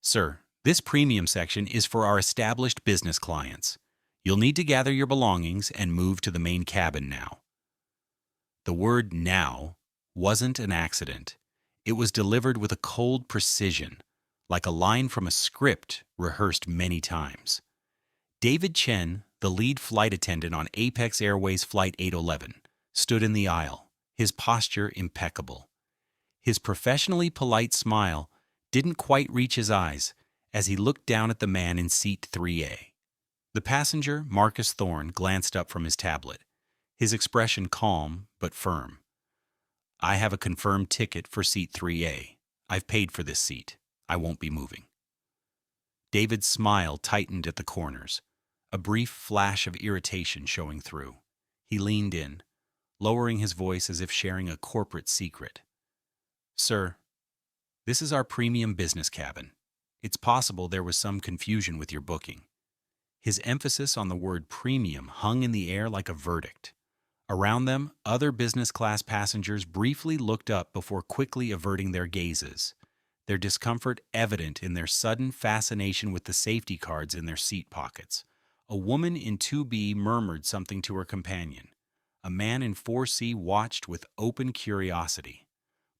Sir, this premium section is for our established business clients. You'll need to gather your belongings and move to the main cabin now. The word now wasn't an accident. It was delivered with a cold precision, like a line from a script rehearsed many times. David Chen, the lead flight attendant on Apex Airways Flight 811, stood in the aisle, his posture impeccable. His professionally polite smile didn't quite reach his eyes as he looked down at the man in seat 3A. The passenger, Marcus Thorne, glanced up from his tablet, his expression calm but firm. "I have a confirmed ticket for seat 3A. I've paid for this seat. I won't be moving." David's smile tightened at the corners, a brief flash of irritation showing through. He leaned in, lowering his voice as if sharing a corporate secret. "Sir, this is our premium business cabin. It's possible there was some confusion with your booking." His emphasis on the word premium hung in the air like a verdict. Around them, other business class passengers briefly looked up before quickly averting their gazes, their discomfort evident in their sudden fascination with the safety cards in their seat pockets. A woman in 2B murmured something to her companion. A man in 4C watched with open curiosity.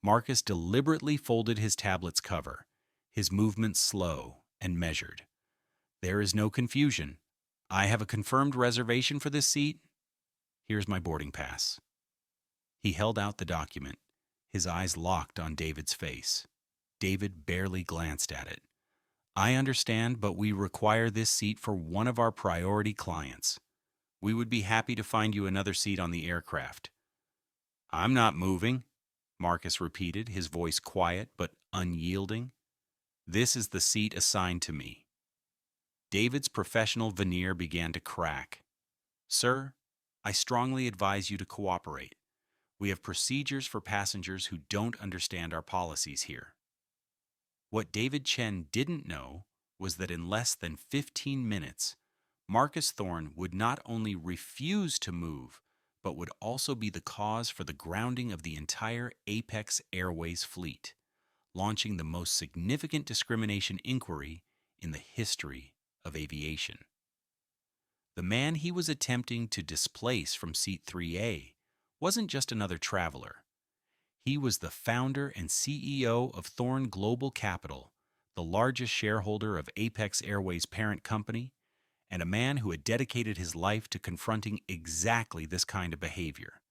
Marcus deliberately folded his tablet's cover, his movements slow and measured. "There is no confusion. I have a confirmed reservation for this seat. Here's my boarding pass." He held out the document, his eyes locked on David's face. David barely glanced at it. "I understand, but we require this seat for one of our priority clients. We would be happy to find you another seat on the aircraft." "I'm not moving," Marcus repeated, his voice quiet but unyielding. "This is the seat assigned to me." David's professional veneer began to crack. "Sir, I strongly advise you to cooperate. We have procedures for passengers who don't understand our policies here." What David Chen didn't know was that in less than 15 minutes, Marcus Thorne would not only refuse to move, but would also be the cause for the grounding of the entire Apex Airways fleet, launching the most significant discrimination inquiry in the history of aviation. The man he was attempting to displace from seat 3A wasn't just another traveler. He was the founder and CEO of Thorne Global Capital, the largest shareholder of Apex Airways' parent company, and a man who had dedicated his life to confronting exactly this kind of behavior.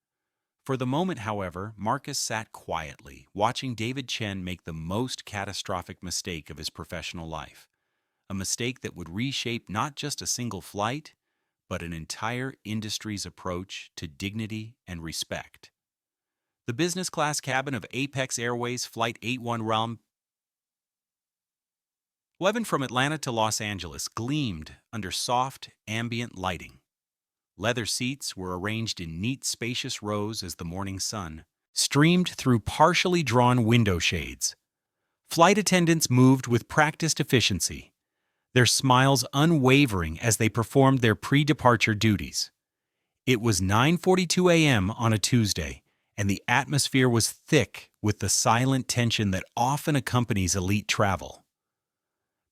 For the moment, however, Marcus sat quietly, watching David Chen make the most catastrophic mistake of his professional life, a mistake that would reshape not just a single flight, but an entire industry's approach to dignity and respect. The business class cabin of Apex Airways Flight 811 from Atlanta to Los Angeles gleamed under soft, ambient lighting. Leather seats were arranged in neat, spacious rows as the morning sun streamed through partially drawn window shades. Flight attendants moved with practiced efficiency, their smiles unwavering as they performed their pre-departure duties. It was 9:42 a.m. on a Tuesday, and the atmosphere was thick with the silent tension that often accompanies elite travel.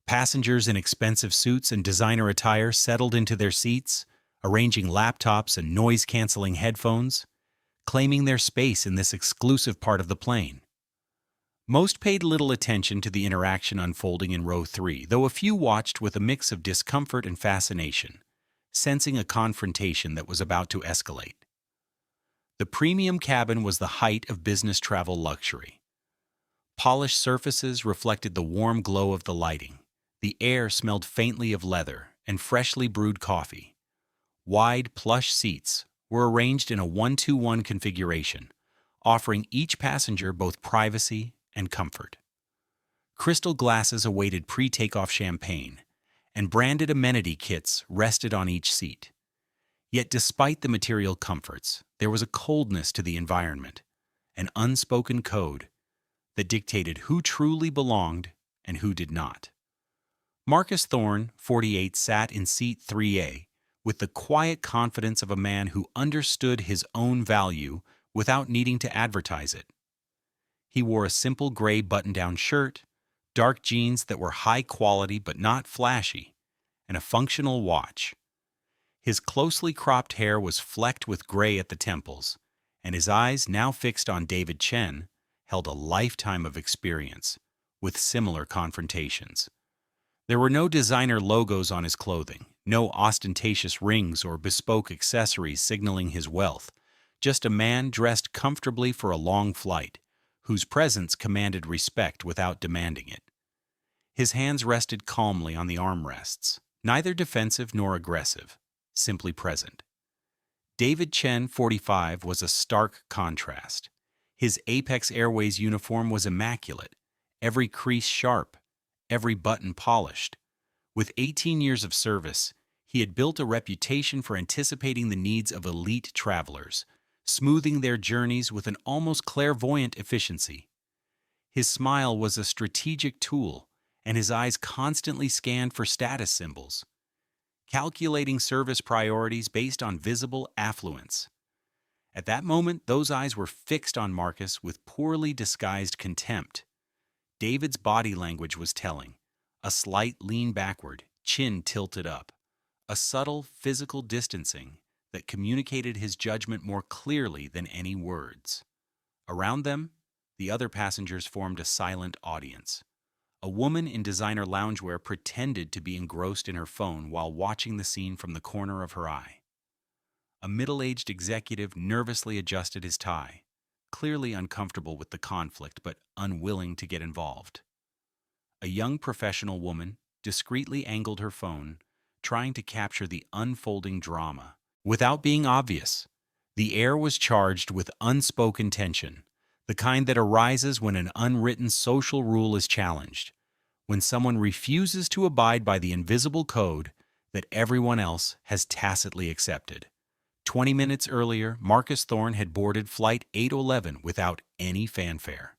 Passengers in expensive suits and designer attire settled into their seats, arranging laptops and noise-canceling headphones, claiming their space in this exclusive part of the plane. Most paid little attention to the interaction unfolding in row 3, though a few watched with a mix of discomfort and fascination, sensing a confrontation that was about to escalate. The premium cabin was the height of business travel luxury. Polished surfaces reflected the warm glow of the lighting. The air smelled faintly of leather and freshly brewed coffee. Wide, plush seats were arranged in a 1-2-1 configuration, offering each passenger both privacy and comfort. Crystal glasses awaited pre-takeoff champagne, and branded amenity kits rested on each seat. Yet despite the material comforts, there was a coldness to the environment, an unspoken code that dictated who truly belonged and who did not. Marcus Thorne, 48, sat in seat 3A with the quiet confidence of a man who understood his own value without needing to advertise it. He wore a simple gray button-down shirt, dark jeans that were high quality but not flashy, and a functional watch. His closely cropped hair was flecked with gray at the temples, and his eyes, now fixed on David Chen, held a lifetime of experience with similar confrontations. There were no designer logos on his clothing, no ostentatious rings or bespoke accessories signaling his wealth, just a man dressed comfortably for a long flight, whose presence commanded respect without demanding it. His hands rested calmly on the armrests, neither defensive nor aggressive, simply present. David Chen, 45, was a stark contrast. His Apex Airways uniform was immaculate, every crease sharp, every button polished. With 18 years of service, he had built a reputation for anticipating the needs of elite travelers, smoothing their journeys with an almost clairvoyant efficiency. His smile was a strategic tool, and his eyes constantly scanned for status symbols, calculating service priorities based on visible affluence. At that moment, those eyes were fixed on Marcus with poorly disguised contempt. David's body language was telling. A slight lean backward, chin tilted up. A subtle physical distancing that communicated his judgment more clearly than any words. Around them, the other passengers formed a silent audience. A woman in designer loungewear pretended to be engrossed in her phone while watching the scene from the corner of her eye. A middle-aged executive nervously adjusted his tie, clearly uncomfortable with the conflict but unwilling to get involved. A young professional woman discreetly angled her phone, trying to capture the unfolding drama. Without being obvious, the air was charged with unspoken tension, the kind that arises when an unwritten social rule is challenged, when someone refuses to abide by the invisible code that everyone else has tacitly accepted. 20 minutes earlier, Marcus Thorne had boarded Flight 811 without any fanfare.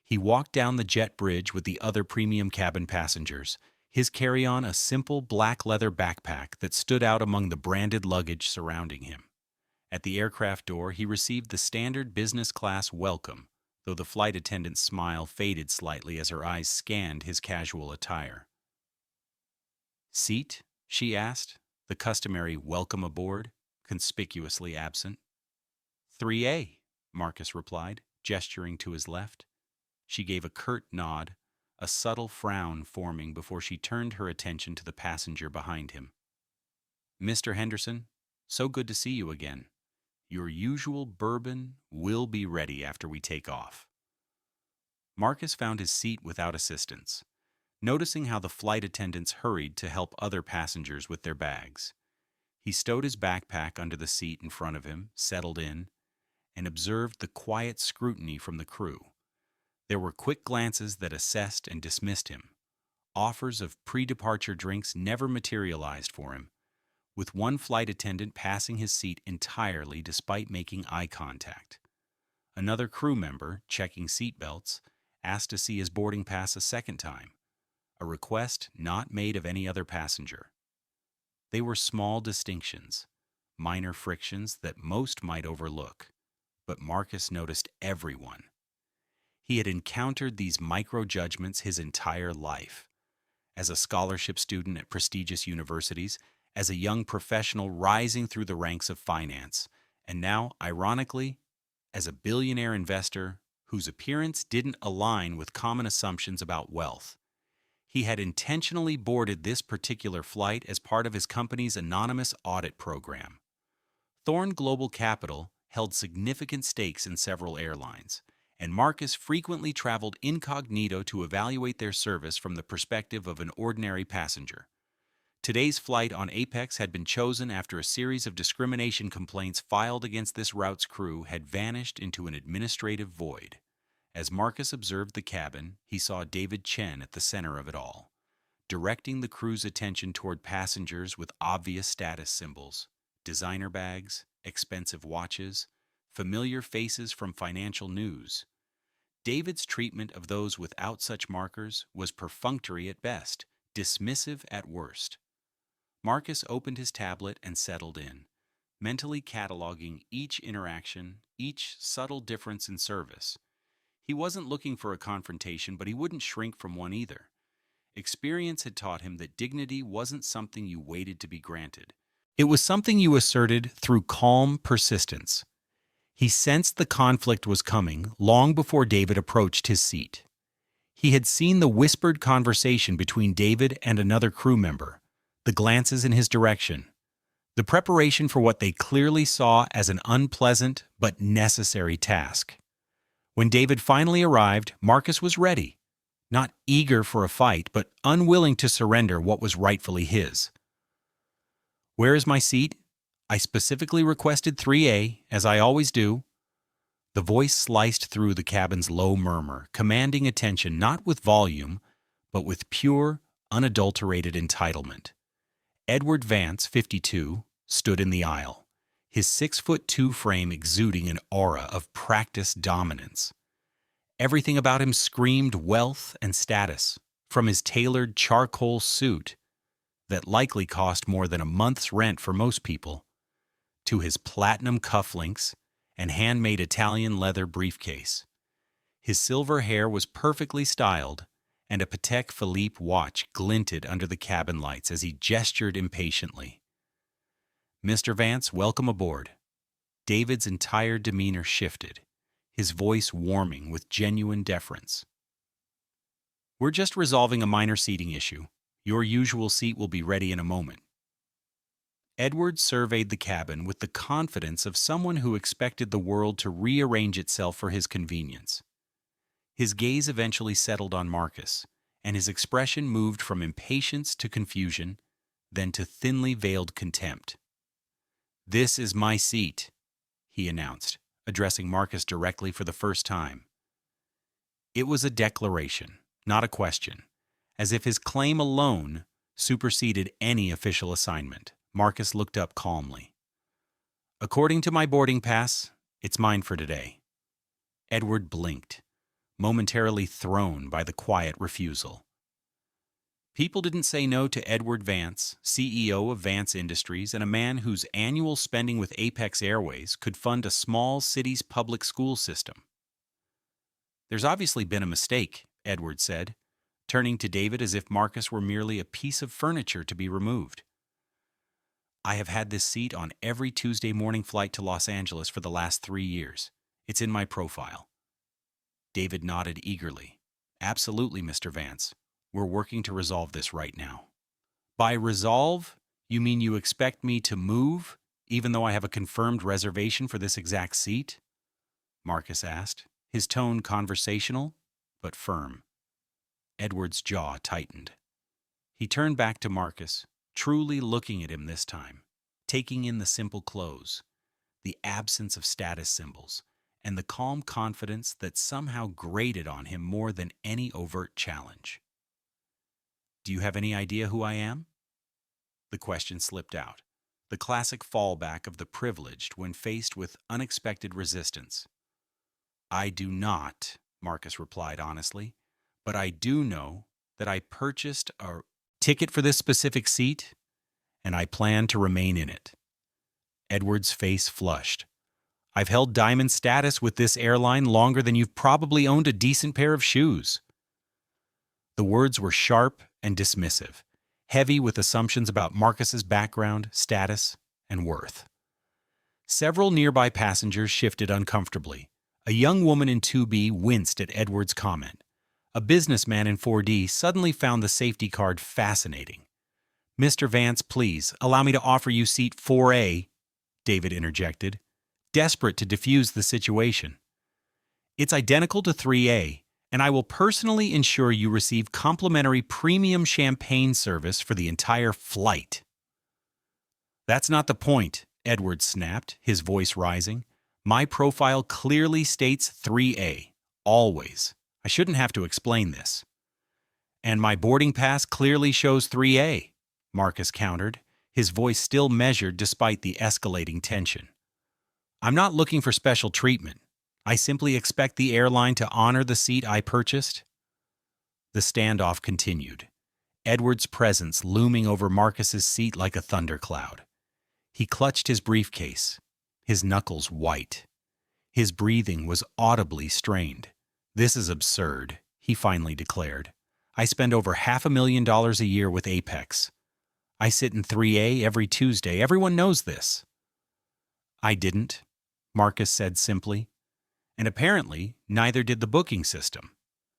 He walked down the jet bridge with the other premium cabin passengers, his carry-on a simple black leather backpack that stood out among the branded luggage surrounding him. At the aircraft door, he received the standard business class welcome, though the flight attendant's smile faded slightly as her eyes scanned his casual attire. "Seat?" she asked, the customary welcome aboard conspicuously absent. "3A," Marcus replied, gesturing to his left. She gave a curt nod, a subtle frown forming before she turned her attention to the passenger behind him. "Mr. Henderson, so good to see you again. Your usual bourbon will be ready after we take off." Marcus found his seat without assistance, noticing how the flight attendants hurried to help other passengers with their bags. He stowed his backpack under the seat in front of him, settled in, and observed the quiet scrutiny from the crew. There were quick glances that assessed and dismissed him. Offers of pre-departure drinks never materialized for him, with one flight attendant passing his seat entirely despite making eye contact. Another crew member, checking seatbelts, asked to see his boarding pass a second time, a request not made of any other passenger. They were small distinctions, minor frictions that most might overlook, but Marcus noticed everyone. He had encountered these micro-judgments his entire life. As a scholarship student at prestigious universities, as a young professional rising through the ranks of finance, and now, ironically, as a billionaire investor whose appearance didn't align with common assumptions about wealth. He had intentionally boarded this particular flight as part of his company's anonymous audit program. Thorne Global Capital held significant stakes in several airlines, and Marcus frequently traveled incognito to evaluate their service from the perspective of an ordinary passenger. Today's flight on Apex had been chosen after a series of discrimination complaints filed against this route's crew had vanished into an administrative void. As Marcus observed the cabin, he saw David Chen at the center of it all, directing the crew's attention toward passengers with obvious status symbols, designer bags, expensive watches, familiar faces from financial news. David's treatment of those without such markers was perfunctory at best, dismissive at worst. Marcus opened his tablet and settled in, mentally cataloging each interaction, each subtle difference in service. He wasn't looking for a confrontation, but he wouldn't shrink from one either. Experience had taught him that dignity wasn't something you waited to be granted. It was something you asserted through calm persistence. He sensed the conflict was coming long before David approached his seat. He had seen the whispered conversation between David and another crew member, the glances in his direction, the preparation for what they clearly saw as an unpleasant but necessary task. When David finally arrived, Marcus was ready, not eager for a fight, but unwilling to surrender what was rightfully his. "Where is my seat? I specifically requested 3A, as I always do." The voice sliced through the cabin's low murmur, commanding attention not with volume, but with pure, unadulterated entitlement. Edward Vance, 52, stood in the aisle, his 6'2" frame exuding an aura of practiced dominance. Everything about him screamed wealth and status, from his tailored charcoal suit that likely cost more than a month's rent for most people, to his platinum cufflinks and handmade Italian leather briefcase. His silver hair was perfectly styled, and a Patek Philippe watch glinted under the cabin lights as he gestured impatiently. "Mr. Vance, welcome aboard." David's entire demeanor shifted, his voice warming with genuine deference. "We're just resolving a minor seating issue. Your usual seat will be ready in a moment." Edward surveyed the cabin with the confidence of someone who expected the world to rearrange itself for his convenience. His gaze eventually settled on Marcus, and his expression moved from impatience to confusion, then to thinly veiled contempt. "This is my seat," he announced, addressing Marcus directly for the first time. It was a declaration, not a question, as if his claim alone superseded any official assignment. Marcus looked up calmly. "According to my boarding pass, it's mine for today." Edward blinked, momentarily thrown by the quiet refusal. People didn't say no to Edward Vance, CEO of Vance Industries and a man whose annual spending with Apex Airways could fund a small city's public school system. "There's obviously been a mistake," Edward said, turning to David as if Marcus were merely a piece of furniture to be removed. "I have had this seat on every Tuesday morning flight to Los Angeles for the last 3 years. It's in my profile." David nodded eagerly. "Absolutely, Mr. Vance. We're working to resolve this right now." "By resolve, you mean you expect me to move, even though I have a confirmed reservation for this exact seat?" Marcus asked, his tone conversational, but firm. Edward's jaw tightened. He turned back to Marcus, truly looking at him this time, taking in the simple clothes, the absence of status symbols, and the calm confidence that somehow grated on him more than any overt challenge. "Do you have any idea who I am?" The question slipped out, the classic fallback of the privileged when faced with unexpected resistance. "I do not," Marcus replied honestly, "but I do know that I purchased a ticket for this specific seat, and I plan to remain in it." Edward's face flushed. "I've held diamond status with this airline longer than you've probably owned a decent pair of shoes." The words were sharp and dismissive, heavy with assumptions about Marcus's background, status, and worth. Several nearby passengers shifted uncomfortably. A young woman in 2B winced at Edward's comment. A businessman in 4D suddenly found the safety card fascinating. "Mr. Vance, please, allow me to offer you seat 4A, David interjected, desperate to defuse the situation. "It's identical to 3A, and I will personally ensure you receive complimentary premium champagne service for the entire flight." "That's not the point," Edward snapped, his voice rising. "My profile clearly states 3A, always. I shouldn't have to explain this." "And my boarding pass clearly shows 3A, Marcus countered, his voice still measured despite the escalating tension. "I'm not looking for special treatment. I simply expect the airline to honor the seat I purchased." The standoff continued, Edward's presence looming over Marcus's seat like a thundercloud. He clutched his briefcase, his knuckles white. His breathing was audibly strained, "This is absurd," he finally declared. "I spend over $500,000 a year with Apex. I sit in 3A every Tuesday. Everyone knows this." "I didn't," Marcus said simply. "And apparently, neither did the booking system,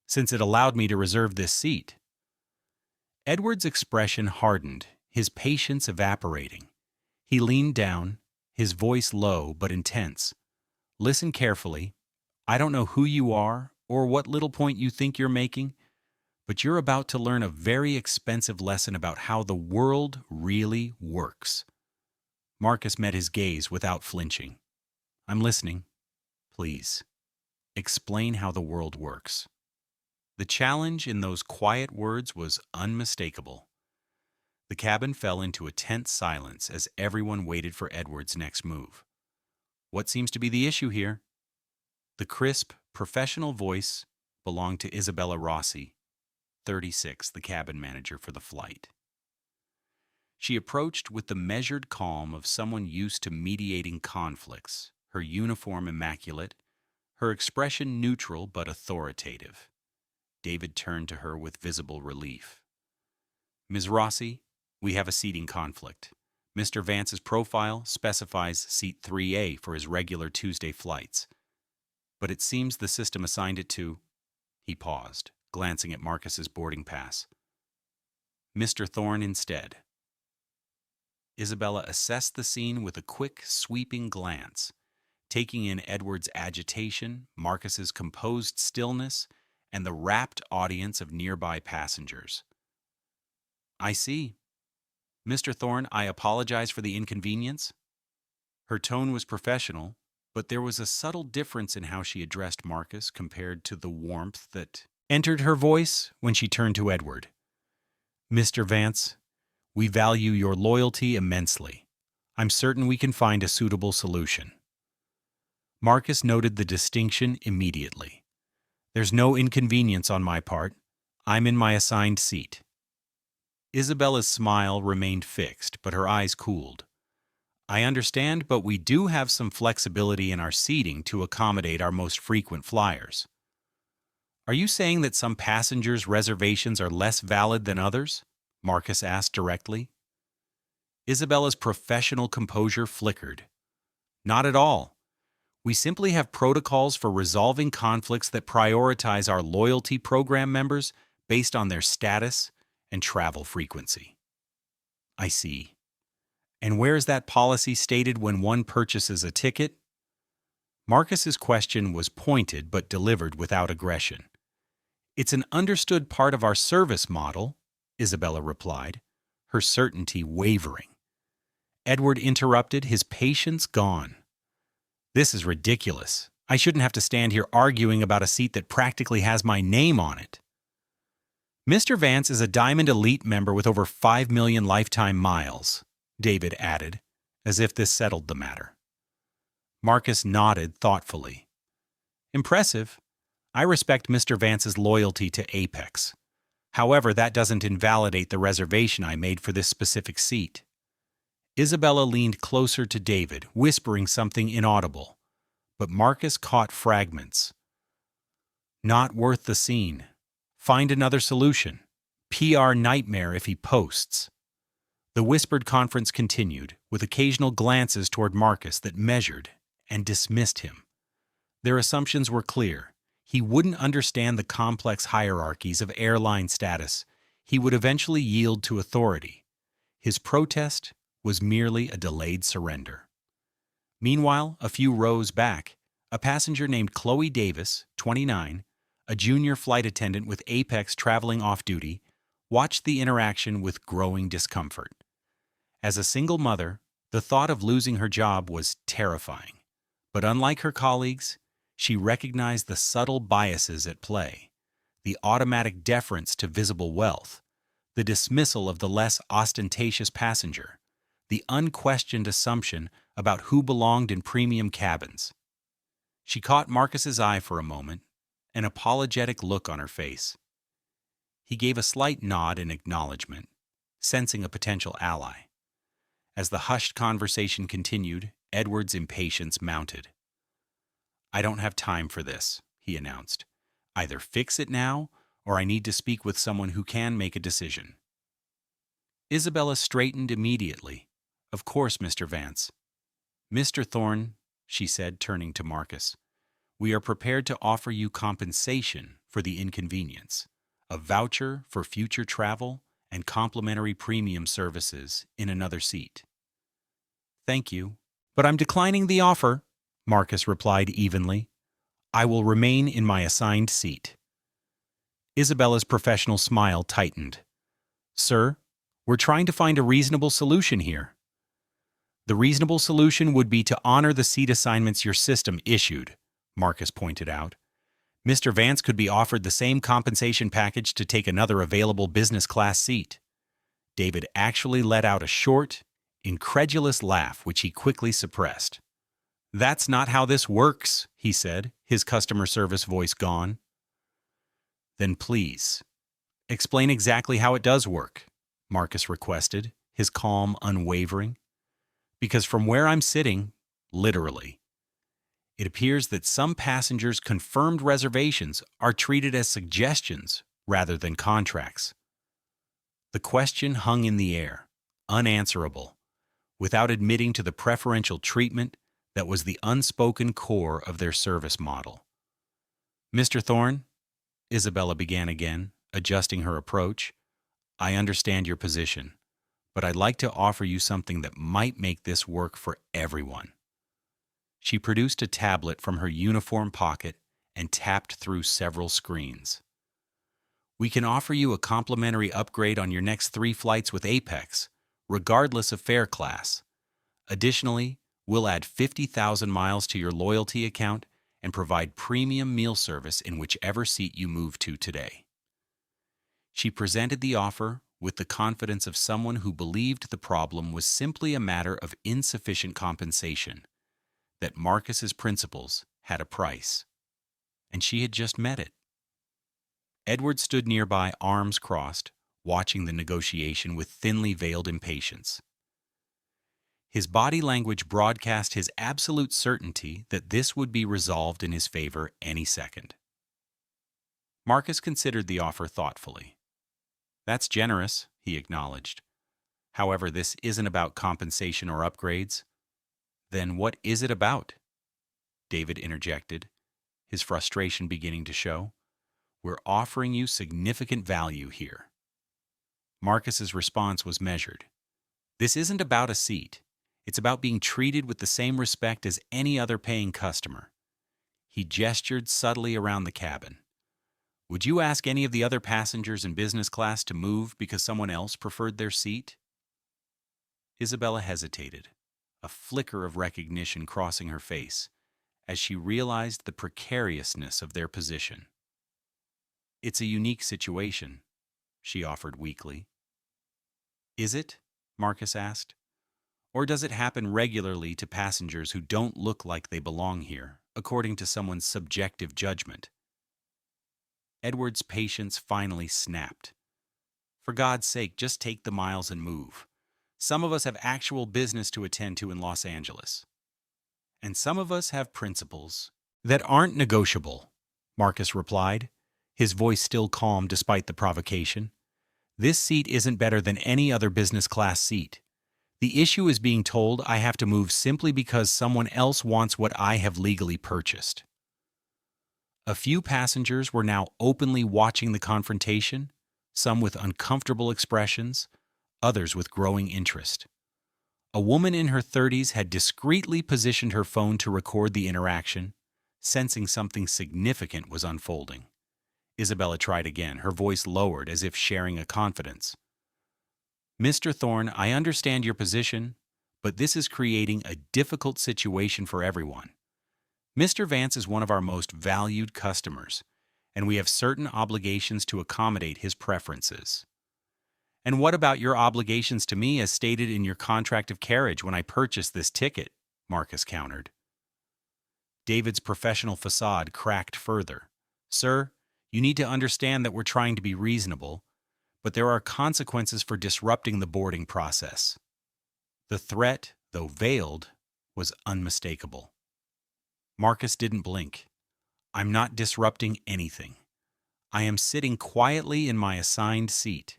since it allowed me to reserve this seat." Edward's expression hardened, his patience evaporating. He leaned down, his voice low but intense. "Listen carefully. I don't know who you are or what little point you think you're making, but you're about to learn a very expensive lesson about how the world really works." Marcus met his gaze without flinching. "I'm listening. Please, explain how the world works." The challenge in those quiet words was unmistakable. The cabin fell into a tense silence as everyone waited for Edward's next move. "What seems to be the issue here?" The crisp, professional voice belonged to Isabella Rossi, 36, the cabin manager for the flight. She approached with the measured calm of someone used to mediating conflicts, her uniform immaculate, her expression neutral but authoritative. David turned to her with visible relief. "Ms. Rossi, we have a seating conflict. Mr. Vance's profile specifies seat 3A for his regular Tuesday flights. But it seems the system assigned it to—" He paused, glancing at Marcus's boarding pass. "Mr. Thorne instead." Isabella assessed the scene with a quick, sweeping glance, taking in Edward's agitation, Marcus's composed stillness, and the rapt audience of nearby passengers. "I see. Mr. Thorne, I apologize for the inconvenience." Her tone was professional, but there was a subtle difference in how she addressed Marcus compared to the warmth that entered her voice when she turned to Edward. "Mr. Vance, we value your loyalty immensely. I'm certain we can find a suitable solution." Marcus noted the distinction immediately. "There's no inconvenience on my part. I'm in my assigned seat." Isabella's smile remained fixed, but her eyes cooled. "I understand, but we do have some flexibility in our seating to accommodate our most frequent flyers." "Are you saying that some passengers' reservations are less valid than others?" Marcus asked directly. Isabella's professional composure flickered. "Not at all. We simply have protocols for resolving conflicts that prioritize our loyalty program members based on their status and travel frequency." "I see. And where is that policy stated when one purchases a ticket?" Marcus's question was pointed but delivered without aggression. "It's an understood part of our service model," Isabella replied, her certainty wavering. Edward interrupted, his patience gone. "This is ridiculous. I shouldn't have to stand here arguing about a seat that practically has my name on it." "Mr. Vance is a Diamond Elite member with over 5 million lifetime miles," David added, as if this settled the matter. Marcus nodded thoughtfully. "Impressive. I respect Mr. Vance's loyalty to Apex. However, that doesn't invalidate the reservation I made for this specific seat." Isabella leaned closer to David, whispering something inaudible, but Marcus caught fragments. "Not worth the scene. Find another solution. PR nightmare if he posts." The whispered conference continued, with occasional glances toward Marcus that measured and dismissed him. Their assumptions were clear. He wouldn't understand the complex hierarchies of airline status. He would eventually yield to authority. His protest was merely a delayed surrender. Meanwhile, a few rows back, a passenger named Chloe Davis, 29, a junior flight attendant with Apex traveling off-duty, watched the interaction with growing discomfort. As a single mother, the thought of losing her job was terrifying. But unlike her colleagues, she recognized the subtle biases at play, the automatic deference to visible wealth, the dismissal of the less ostentatious passenger, the unquestioned assumption about who belonged in premium cabins. She caught Marcus's eye for a moment, an apologetic look on her face. He gave a slight nod in acknowledgement, sensing a potential ally. As the hushed conversation continued, Edward's impatience mounted. "I don't have time for this," he announced. Either fix it now, or I need to speak with someone who can make a decision. Isabella straightened immediately. Of course, Mr. Vance. Mr. Thorne, she said, turning to Marcus, we are prepared to offer you compensation for the inconvenience, a voucher for future travel, and complimentary premium services in another seat. Thank you, but I'm declining the offer, Marcus replied evenly. I will remain in my assigned seat. Isabella's professional smile tightened. Sir, we're trying to find a reasonable solution here. The reasonable solution would be to honor the seat assignments your system issued, Marcus pointed out. Mr. Vance could be offered the same compensation package to take another available business class seat. David actually let out a short, incredulous laugh which he quickly suppressed. That's not how this works, he said, his customer service voice gone. Then please, explain exactly how it does work, Marcus requested, his calm unwavering. Because from where I'm sitting, literally, it appears that some passengers' confirmed reservations are treated as suggestions rather than contracts. The question hung in the air, unanswerable, without admitting to the preferential treatment that was the unspoken core of their service model. Mr. Thorne, Isabella began again, adjusting her approach, I understand your position, but I'd like to offer you something that might make this work for everyone. She produced a tablet from her uniform pocket and tapped through several screens. We can offer you a complimentary upgrade on your next 3 flights with Apex, regardless of fare class. Additionally, we'll add 50,000 miles to your loyalty account and provide premium meal service in whichever seat you move to today. She presented the offer with the confidence of someone who believed the problem was simply a matter of insufficient compensation, that Marcus's principles had a price, and she had just met it. Edward stood nearby, arms crossed, watching the negotiation with thinly veiled impatience. His body language broadcast his absolute certainty that this would be resolved in his favor any second. Marcus considered the offer thoughtfully. That's generous, he acknowledged. However, this isn't about compensation or upgrades. Then what is it about? David interjected, his frustration beginning to show. We're offering you significant value here. Marcus's response was measured. This isn't about a seat. It's about being treated with the same respect as any other paying customer. He gestured subtly around the cabin. Would you ask any of the other passengers in business class to move because someone else preferred their seat? Isabella hesitated, a flicker of recognition crossing her face as she realized the precariousness of their position. It's a unique situation, she offered weakly. Is it? Marcus asked. Or does it happen regularly to passengers who don't look like they belong here, according to someone's subjective judgment? Edward's patience finally snapped. For God's sake, just take the miles and move. Some of us have actual business to attend to in Los Angeles. And some of us have principles that aren't negotiable, Marcus replied, his voice still calm despite the provocation. This seat isn't better than any other business class seat. The issue is being told I have to move simply because someone else wants what I have legally purchased. A few passengers were now openly watching the confrontation, some with uncomfortable expressions, others with growing interest. A woman in her 30s had discreetly positioned her phone to record the interaction, sensing something significant was unfolding. Isabella tried again, her voice lowered as if sharing a confidence. Mr. Thorne, I understand your position, but this is creating a difficult situation for everyone. Mr. Vance is one of our most valued customers, and we have certain obligations to accommodate his preferences. And what about your obligations to me as stated in your contract of carriage when I purchased this ticket? Marcus countered. David's professional facade cracked further. Sir, you need to understand that we're trying to be reasonable, but there are consequences for disrupting the boarding process. The threat, though veiled, was unmistakable. Marcus didn't blink. I'm not disrupting anything. I am sitting quietly in my assigned seat.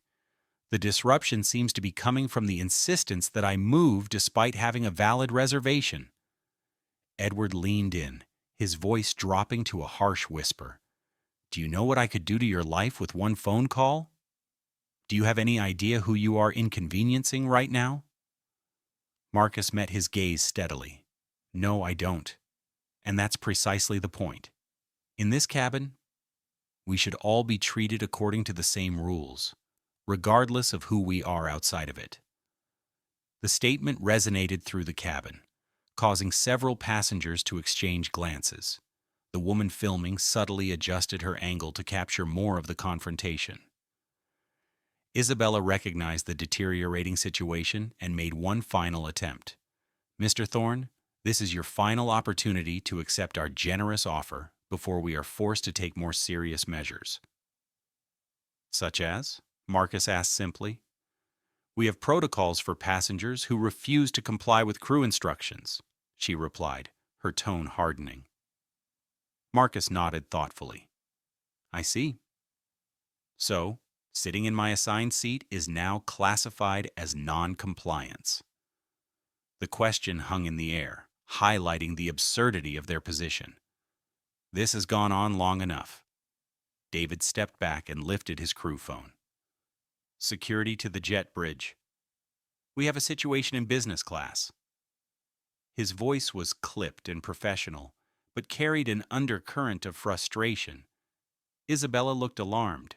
The disruption seems to be coming from the insistence that I move despite having a valid reservation. Edward leaned in, his voice dropping to a harsh whisper. Do you know what I could do to your life with one phone call? Do you have any idea who you are inconveniencing right now? Marcus met his gaze steadily. No, I don't. And that's precisely the point. In this cabin, we should all be treated according to the same rules, regardless of who we are outside of it. The statement resonated through the cabin, causing several passengers to exchange glances. The woman filming subtly adjusted her angle to capture more of the confrontation. Isabella recognized the deteriorating situation and made one final attempt. Mr. Thorne, this is your final opportunity to accept our generous offer before we are forced to take more serious measures. Such as? Marcus asked simply. We have protocols for passengers who refuse to comply with crew instructions, she replied, her tone hardening. Marcus nodded thoughtfully. I see. So, sitting in my assigned seat is now classified as non-compliance. The question hung in the air, highlighting the absurdity of their position. This has gone on long enough. David stepped back and lifted his crew phone. Security to the jet bridge. We have a situation in business class. His voice was clipped and professional, but carried an undercurrent of frustration. Isabella looked alarmed.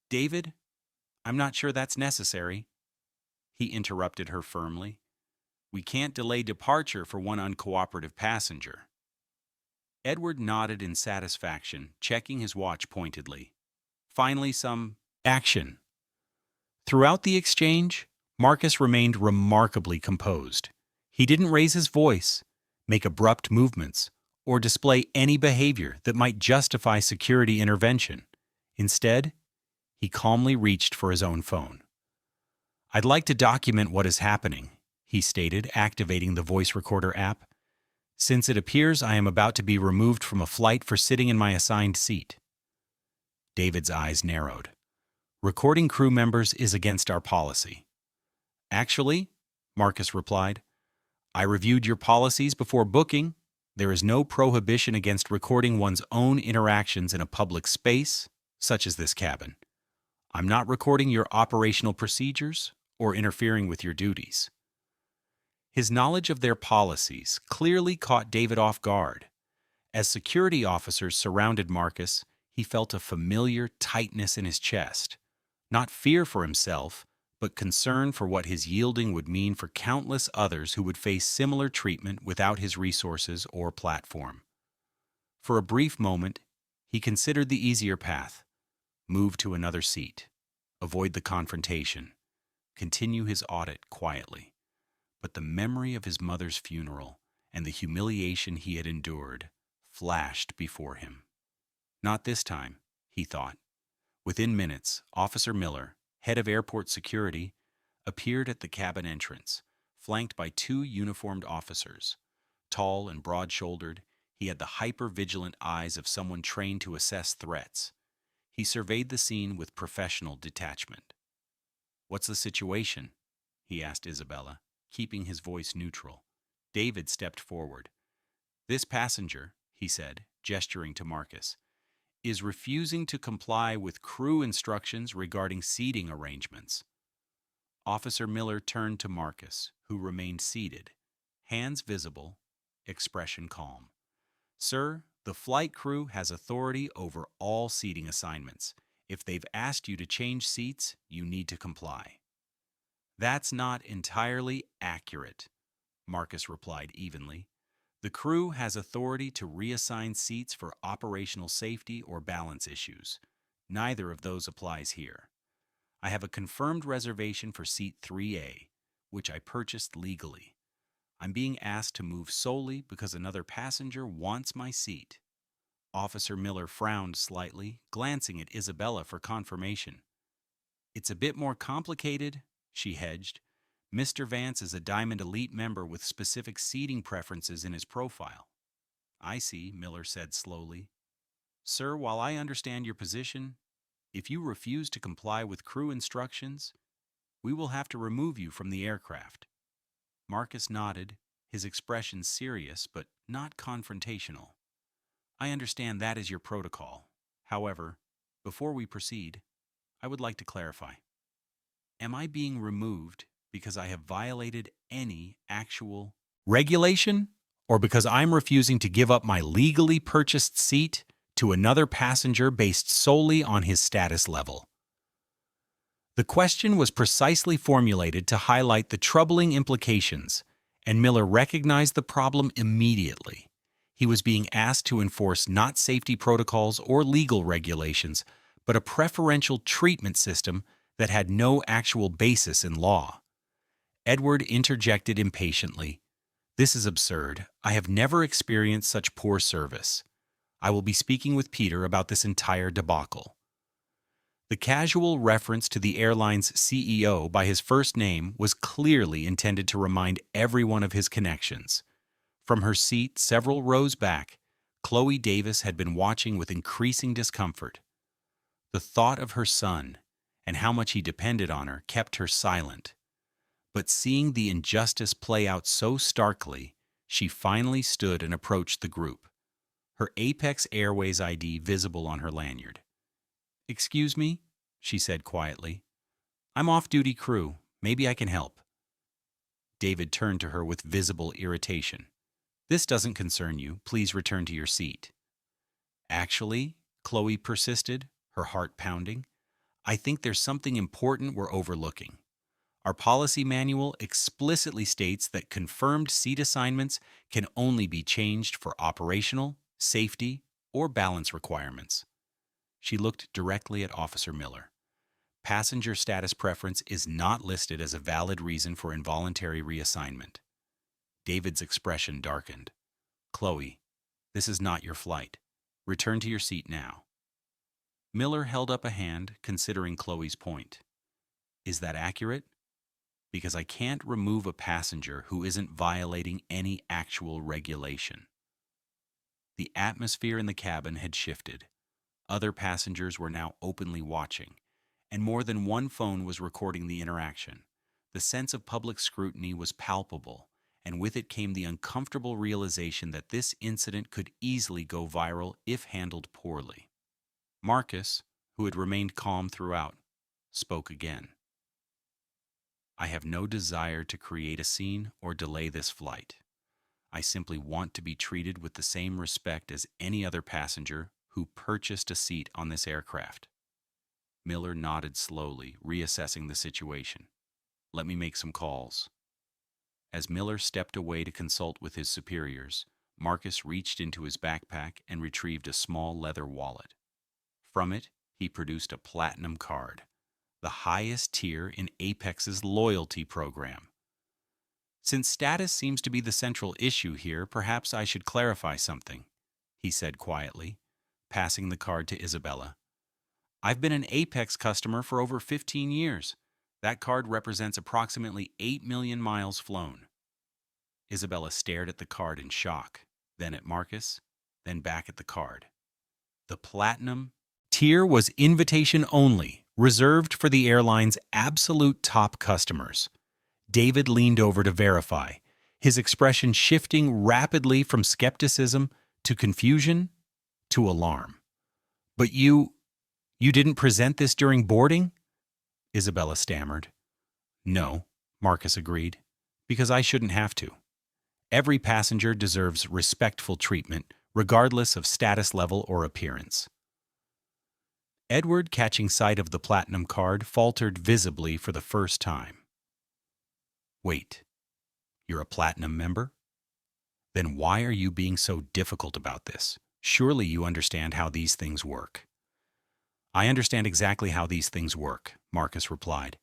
David, I'm not sure that's necessary. He interrupted her firmly. We can't delay departure for one uncooperative passenger. Edward nodded in satisfaction, checking his watch pointedly. Finally, some action. Throughout the exchange, Marcus remained remarkably composed. He didn't raise his voice, make abrupt movements, or display any behavior that might justify security intervention. Instead, he calmly reached for his own phone. I'd like to document what is happening, he stated, activating the voice recorder app, since it appears I am about to be removed from a flight for sitting in my assigned seat. David's eyes narrowed. Recording crew members is against our policy. Actually, Marcus replied, I reviewed your policies before booking. There is no prohibition against recording one's own interactions in a public space, such as this cabin. I'm not recording your operational procedures or interfering with your duties. His knowledge of their policies clearly caught David off guard. As security officers surrounded Marcus, he felt a familiar tightness in his chest. Not fear for himself, but concern for what his yielding would mean for countless others who would face similar treatment without his resources or platform. For a brief moment, he considered the easier path. Move to another seat. Avoid the confrontation. Continue his audit quietly. But the memory of his mother's funeral and the humiliation he had endured flashed before him. Not this time, he thought. Within minutes, Officer Miller, head of airport security, appeared at the cabin entrance, flanked by two uniformed officers. Tall and broad-shouldered, he had the hyper-vigilant eyes of someone trained to assess threats. He surveyed the scene with professional detachment. What's the situation? He asked Isabella, keeping his voice neutral. David stepped forward. This passenger, he said, gesturing to Marcus, is refusing to comply with crew instructions regarding seating arrangements. Officer Miller turned to Marcus, who remained seated, hands visible, expression calm. Sir, the flight crew has authority over all seating assignments. If they've asked you to change seats, you need to comply. That's not entirely accurate, Marcus replied evenly. The crew has authority to reassign seats for operational safety or balance issues. Neither of those applies here. I have a confirmed reservation for seat 3A, which I purchased legally. I'm being asked to move solely because another passenger wants my seat. Officer Miller frowned slightly, glancing at Isabella for confirmation. It's a bit more complicated, she hedged. Mr. Vance is a Diamond Elite member with specific seating preferences in his profile. I see, Miller said slowly. Sir, while I understand your position, if you refuse to comply with crew instructions, we will have to remove you from the aircraft. Marcus nodded, his expression serious but not confrontational. I understand that is your protocol. However, before we proceed, I would like to clarify. Am I being removed because I have violated any actual regulation, or because I'm refusing to give up my legally purchased seat to another passenger based solely on his status level? The question was precisely formulated to highlight the troubling implications, and Miller recognized the problem immediately. He was being asked to enforce not safety protocols or legal regulations, but a preferential treatment system that had no actual basis in law. Edward interjected impatiently. "This is absurd. I have never experienced such poor service. I will be speaking with Peter about this entire debacle." The casual reference to the airline's CEO by his first name was clearly intended to remind everyone of his connections. From her seat several rows back, Chloe Davis had been watching with increasing discomfort. The thought of her son, and how much he depended on her, kept her silent. But seeing the injustice play out so starkly, she finally stood and approached the group, her Apex Airways ID visible on her lanyard. "Excuse me," she said quietly. "I'm off-duty crew. Maybe I can help." David turned to her with visible irritation. "This doesn't concern you. Please return to your seat." "Actually," Chloe persisted, her heart pounding, "I think there's something important we're overlooking. Our policy manual explicitly states that confirmed seat assignments can only be changed for operational, safety, or balance requirements." She looked directly at Officer Miller. "Passenger status preference is not listed as a valid reason for involuntary reassignment." David's expression darkened. "Chloe, this is not your flight. Return to your seat now." Miller held up a hand, considering Chloe's point. "Is that accurate? Because I can't remove a passenger who isn't violating any actual regulation." The atmosphere in the cabin had shifted. Other passengers were now openly watching, and more than one phone was recording the interaction. The sense of public scrutiny was palpable, and with it came the uncomfortable realization that this incident could easily go viral if handled poorly. Marcus, who had remained calm throughout, spoke again. "I have no desire to create a scene or delay this flight. I simply want to be treated with the same respect as any other passenger who purchased a seat on this aircraft." Miller nodded slowly, reassessing the situation. "Let me make some calls." As Miller stepped away to consult with his superiors, Marcus reached into his backpack and retrieved a small leather wallet. From it, he produced a platinum card, the highest tier in Apex's loyalty program. "Since status seems to be the central issue here, perhaps I should clarify something," he said quietly, passing the card to Isabella. "I've been an Apex customer for over 15 years. That card represents approximately 8 million miles flown." Isabella stared at the card in shock, then at Marcus, then back at the card. The platinum tier was invitation only, reserved for the airline's absolute top customers. David leaned over to verify, his expression shifting rapidly from skepticism to confusion to alarm. "But you didn't present this during boarding?" Isabella stammered. "No," Marcus agreed, "because I shouldn't have to. Every passenger deserves respectful treatment, regardless of status level or appearance." Edward, catching sight of the platinum card, faltered visibly for the first time. "Wait, you're a platinum member? Then why are you being so difficult about this? Surely you understand how these things work." "I understand exactly how these things work," Marcus replied.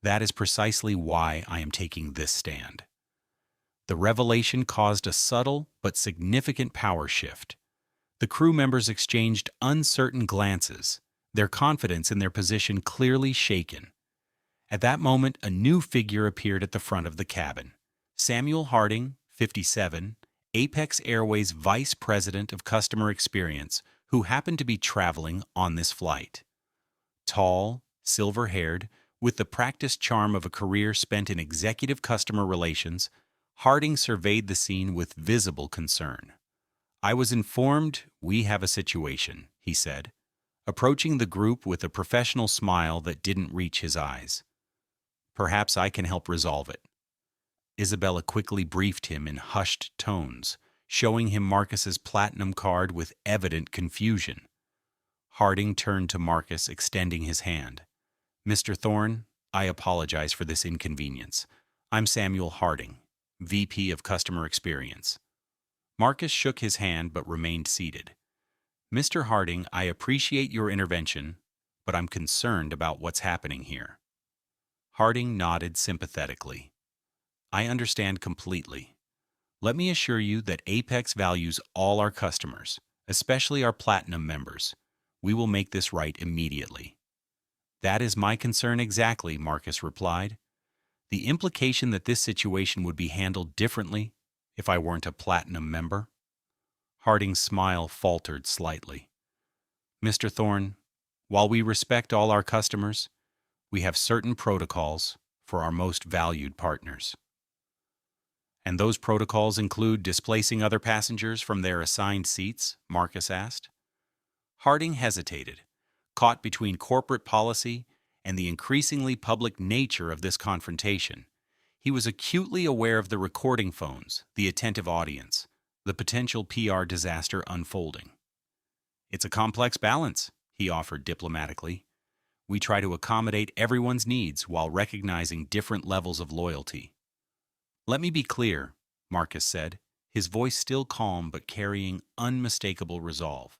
"That is precisely why I am taking this stand." The revelation caused a subtle but significant power shift. The crew members exchanged uncertain glances, their confidence in their position clearly shaken. At that moment, a new figure appeared at the front of the cabin. Samuel Harding, 57, Apex Airways Vice President of Customer Experience, who happened to be traveling on this flight. Tall, silver-haired, with the practiced charm of a career spent in executive customer relations, Harding surveyed the scene with visible concern. "I was informed we have a situation," he said, approaching the group with a professional smile that didn't reach his eyes. "Perhaps I can help resolve it." Isabella quickly briefed him in hushed tones, showing him Marcus's platinum card with evident confusion. Harding turned to Marcus, extending his hand. "Mr. Thorne, I apologize for this inconvenience. I'm Samuel Harding, VP of Customer Experience." Marcus shook his hand but remained seated. "Mr. Harding, I appreciate your intervention, but I'm concerned about what's happening here." Harding nodded sympathetically. "I understand completely. Let me assure you that Apex values all our customers, especially our Platinum members. We will make this right immediately." "That is my concern exactly," Marcus replied. "The implication that this situation would be handled differently if I weren't a Platinum member." Harding's smile faltered slightly. "Mr. Thorne, while we respect all our customers, we have certain protocols for our most valued partners." "And those protocols include displacing other passengers from their assigned seats?" Marcus asked. Harding hesitated, caught between corporate policy and the increasingly public nature of this confrontation. He was acutely aware of the recording phones, the attentive audience, the potential PR disaster unfolding. "It's a complex balance," he offered diplomatically. "We try to accommodate everyone's needs while recognizing different levels of loyalty." "Let me be clear," Marcus said, his voice still calm but carrying unmistakable resolve.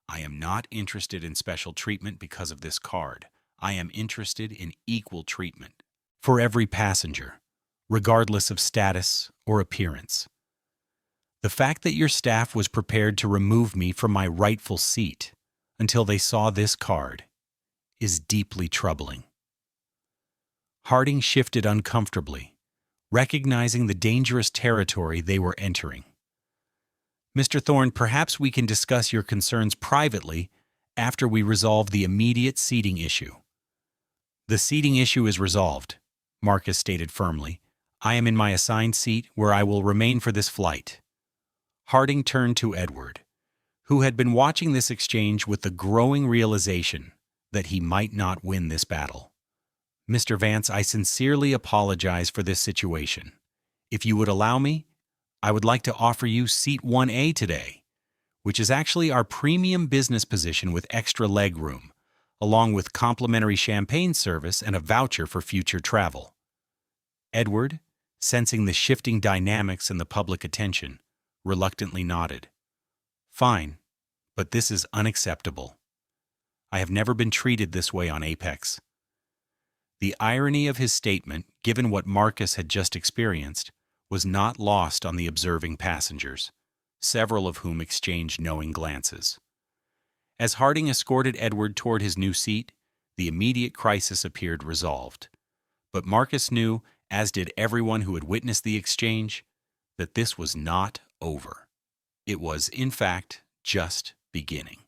"I am not interested in special treatment because of this card. I am interested in equal treatment for every passenger, regardless of status or appearance. The fact that your staff was prepared to remove me from my rightful seat until they saw this card is deeply troubling." Harding shifted uncomfortably, recognizing the dangerous territory they were entering. "Mr. Thorne, perhaps we can discuss your concerns privately after we resolve the immediate seating issue." "The seating issue is resolved," Marcus stated firmly. "I am in my assigned seat where I will remain for this flight." Harding turned to Edward, who had been watching this exchange with the growing realization that he might not win this battle. "Mr. Vance, I sincerely apologize for this situation. If you would allow me, I would like to offer you Seat 1A today, which is actually our premium business position with extra leg room, along with complimentary champagne service and a voucher for future travel." Edward, sensing the shifting dynamics and the public attention, reluctantly nodded. "Fine, but this is unacceptable. I have never been treated this way on Apex." The irony of his statement, given what Marcus had just experienced, was not lost on the observing passengers, several of whom exchanged knowing glances. As Harding escorted Edward toward his new seat, the immediate crisis appeared resolved. But Marcus knew, as did everyone who had witnessed the exchange, that this was not over. It was, in fact, just beginning.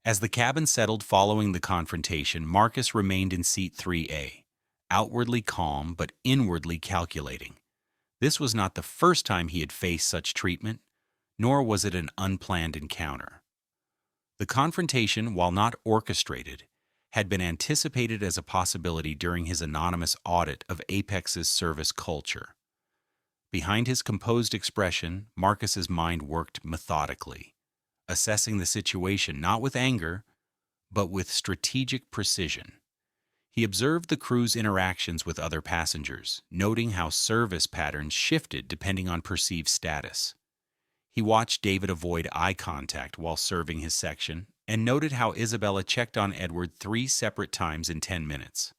As the cabin settled following the confrontation, Marcus remained in seat 3A, outwardly calm but inwardly calculating. This was not the first time he had faced such treatment, nor was it an unplanned encounter. The confrontation, while not orchestrated, had been anticipated as a possibility during his anonymous audit of Apex's service culture. Behind his composed expression, Marcus's mind worked methodically, assessing the situation not with anger, but with strategic precision. He observed the crew's interactions with other passengers, noting how service patterns shifted depending on perceived status. He watched David avoid eye contact while serving his section, and noted how Isabella checked on Edward 3 separate times in 10 minutes.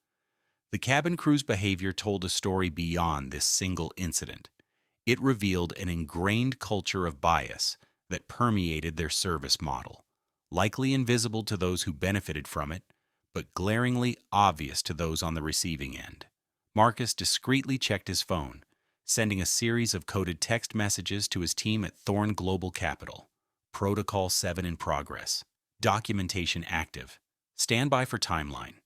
The cabin crew's behavior told a story beyond this single incident. It revealed an ingrained culture of bias that permeated their service model, likely invisible to those who benefited from it, but glaringly obvious to those on the receiving end. Marcus discreetly checked his phone, sending a series of coded text messages to his team at Thorne Global Capital, Protocol 7 in progress. Documentation active. Stand by for timeline.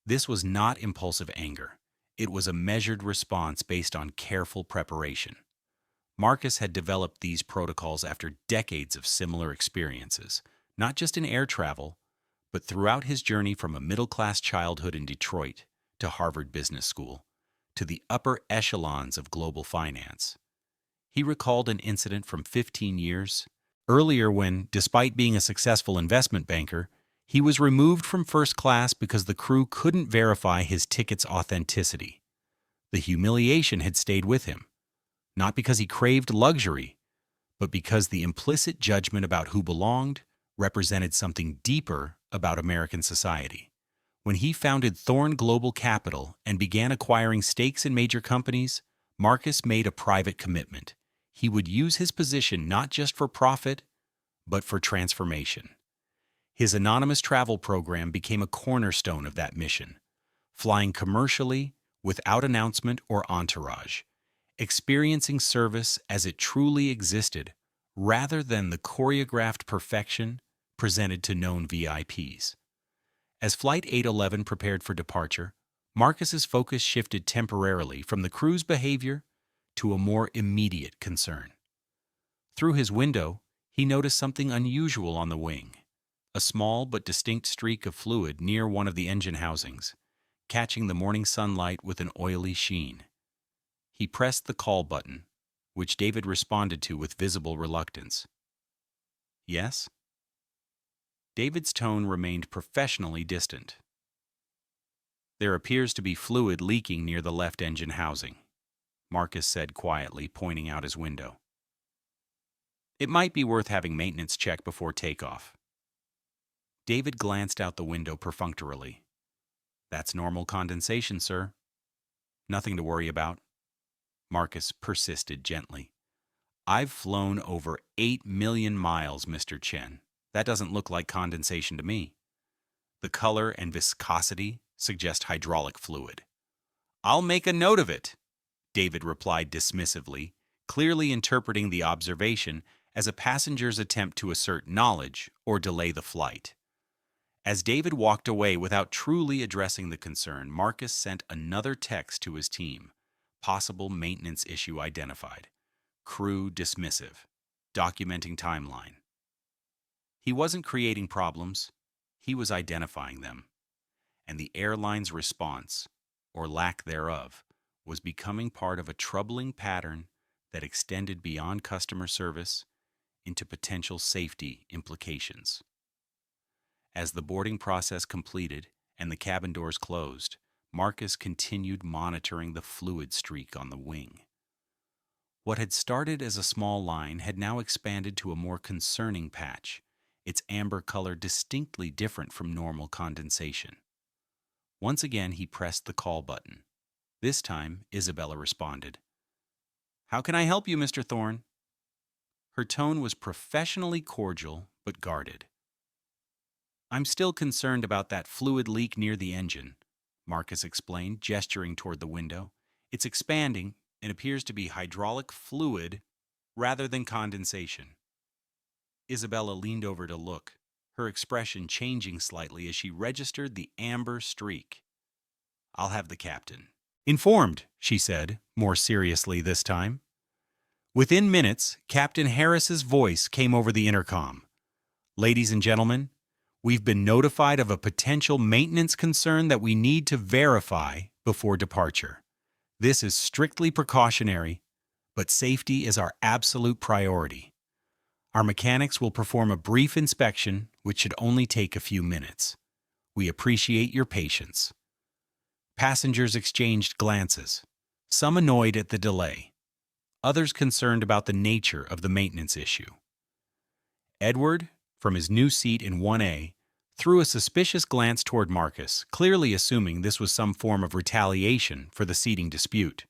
This was not impulsive anger. It was a measured response based on careful preparation. Marcus had developed these protocols after decades of similar experiences, not just in air travel, but throughout his journey from a middle-class childhood in Detroit to Harvard Business School, to the upper echelons of global finance. He recalled an incident from 15 years earlier when, despite being a successful investment banker, he was removed from first class because the crew couldn't verify his ticket's authenticity. The humiliation had stayed with him, not because he craved luxury, but because the implicit judgment about who belonged represented something deeper about American society. When he founded Thorne Global Capital and began acquiring stakes in major companies, Marcus made a private commitment. He would use his position not just for profit, but for transformation. His anonymous travel program became a cornerstone of that mission, flying commercially without announcement or entourage, experiencing service as it truly existed rather than the choreographed perfection presented to known VIPs. As Flight 811 prepared for departure, Marcus's focus shifted temporarily from the crew's behavior to a more immediate concern. Through his window, he noticed something unusual on the wing, a small but distinct streak of fluid near one of the engine housings, catching the morning sunlight with an oily sheen. He pressed the call button, which David responded to with visible reluctance. Yes? David's tone remained professionally distant. There appears to be fluid leaking near the left engine housing, Marcus said quietly, pointing out his window. It might be worth having maintenance check before takeoff. David glanced out the window perfunctorily. That's normal condensation, sir. Nothing to worry about. Marcus persisted gently. I've flown over 8 million miles, Mr. Chen. That doesn't look like condensation to me. The color and viscosity suggest hydraulic fluid. I'll make a note of it, David replied dismissively, clearly interpreting the observation as a passenger's attempt to assert knowledge or delay the flight. As David walked away without truly addressing the concern, Marcus sent another text to his team. Possible maintenance issue identified. Crew dismissive. Documenting timeline. He wasn't creating problems. He was identifying them. And the airline's response, or lack thereof, was becoming part of a troubling pattern that extended beyond customer service into potential safety implications. As the boarding process completed and the cabin doors closed, Marcus continued monitoring the fluid streak on the wing. What had started as a small line had now expanded to a more concerning patch, its amber color distinctly different from normal condensation. Once again, he pressed the call button. This time, Isabella responded. "How can I help you, Mr. Thorne?" Her tone was professionally cordial but guarded. "I'm still concerned about that fluid leak near the engine," Marcus explained, gesturing toward the window. "It's expanding and appears to be hydraulic fluid rather than condensation." Isabella leaned over to look, her expression changing slightly as she registered the amber streak. "I'll have the captain informed," she said, more seriously this time. Within minutes, Captain Harris's voice came over the intercom. "Ladies and gentlemen, we've been notified of a potential maintenance concern that we need to verify before departure. This is strictly precautionary, but safety is our absolute priority. Our mechanics will perform a brief inspection, which should only take a few minutes. We appreciate your patience." Passengers exchanged glances, some annoyed at the delay, others concerned about the nature of the maintenance issue. Edward, from his new seat in 1A, threw a suspicious glance toward Marcus, clearly assuming this was some form of retaliation for the seating dispute.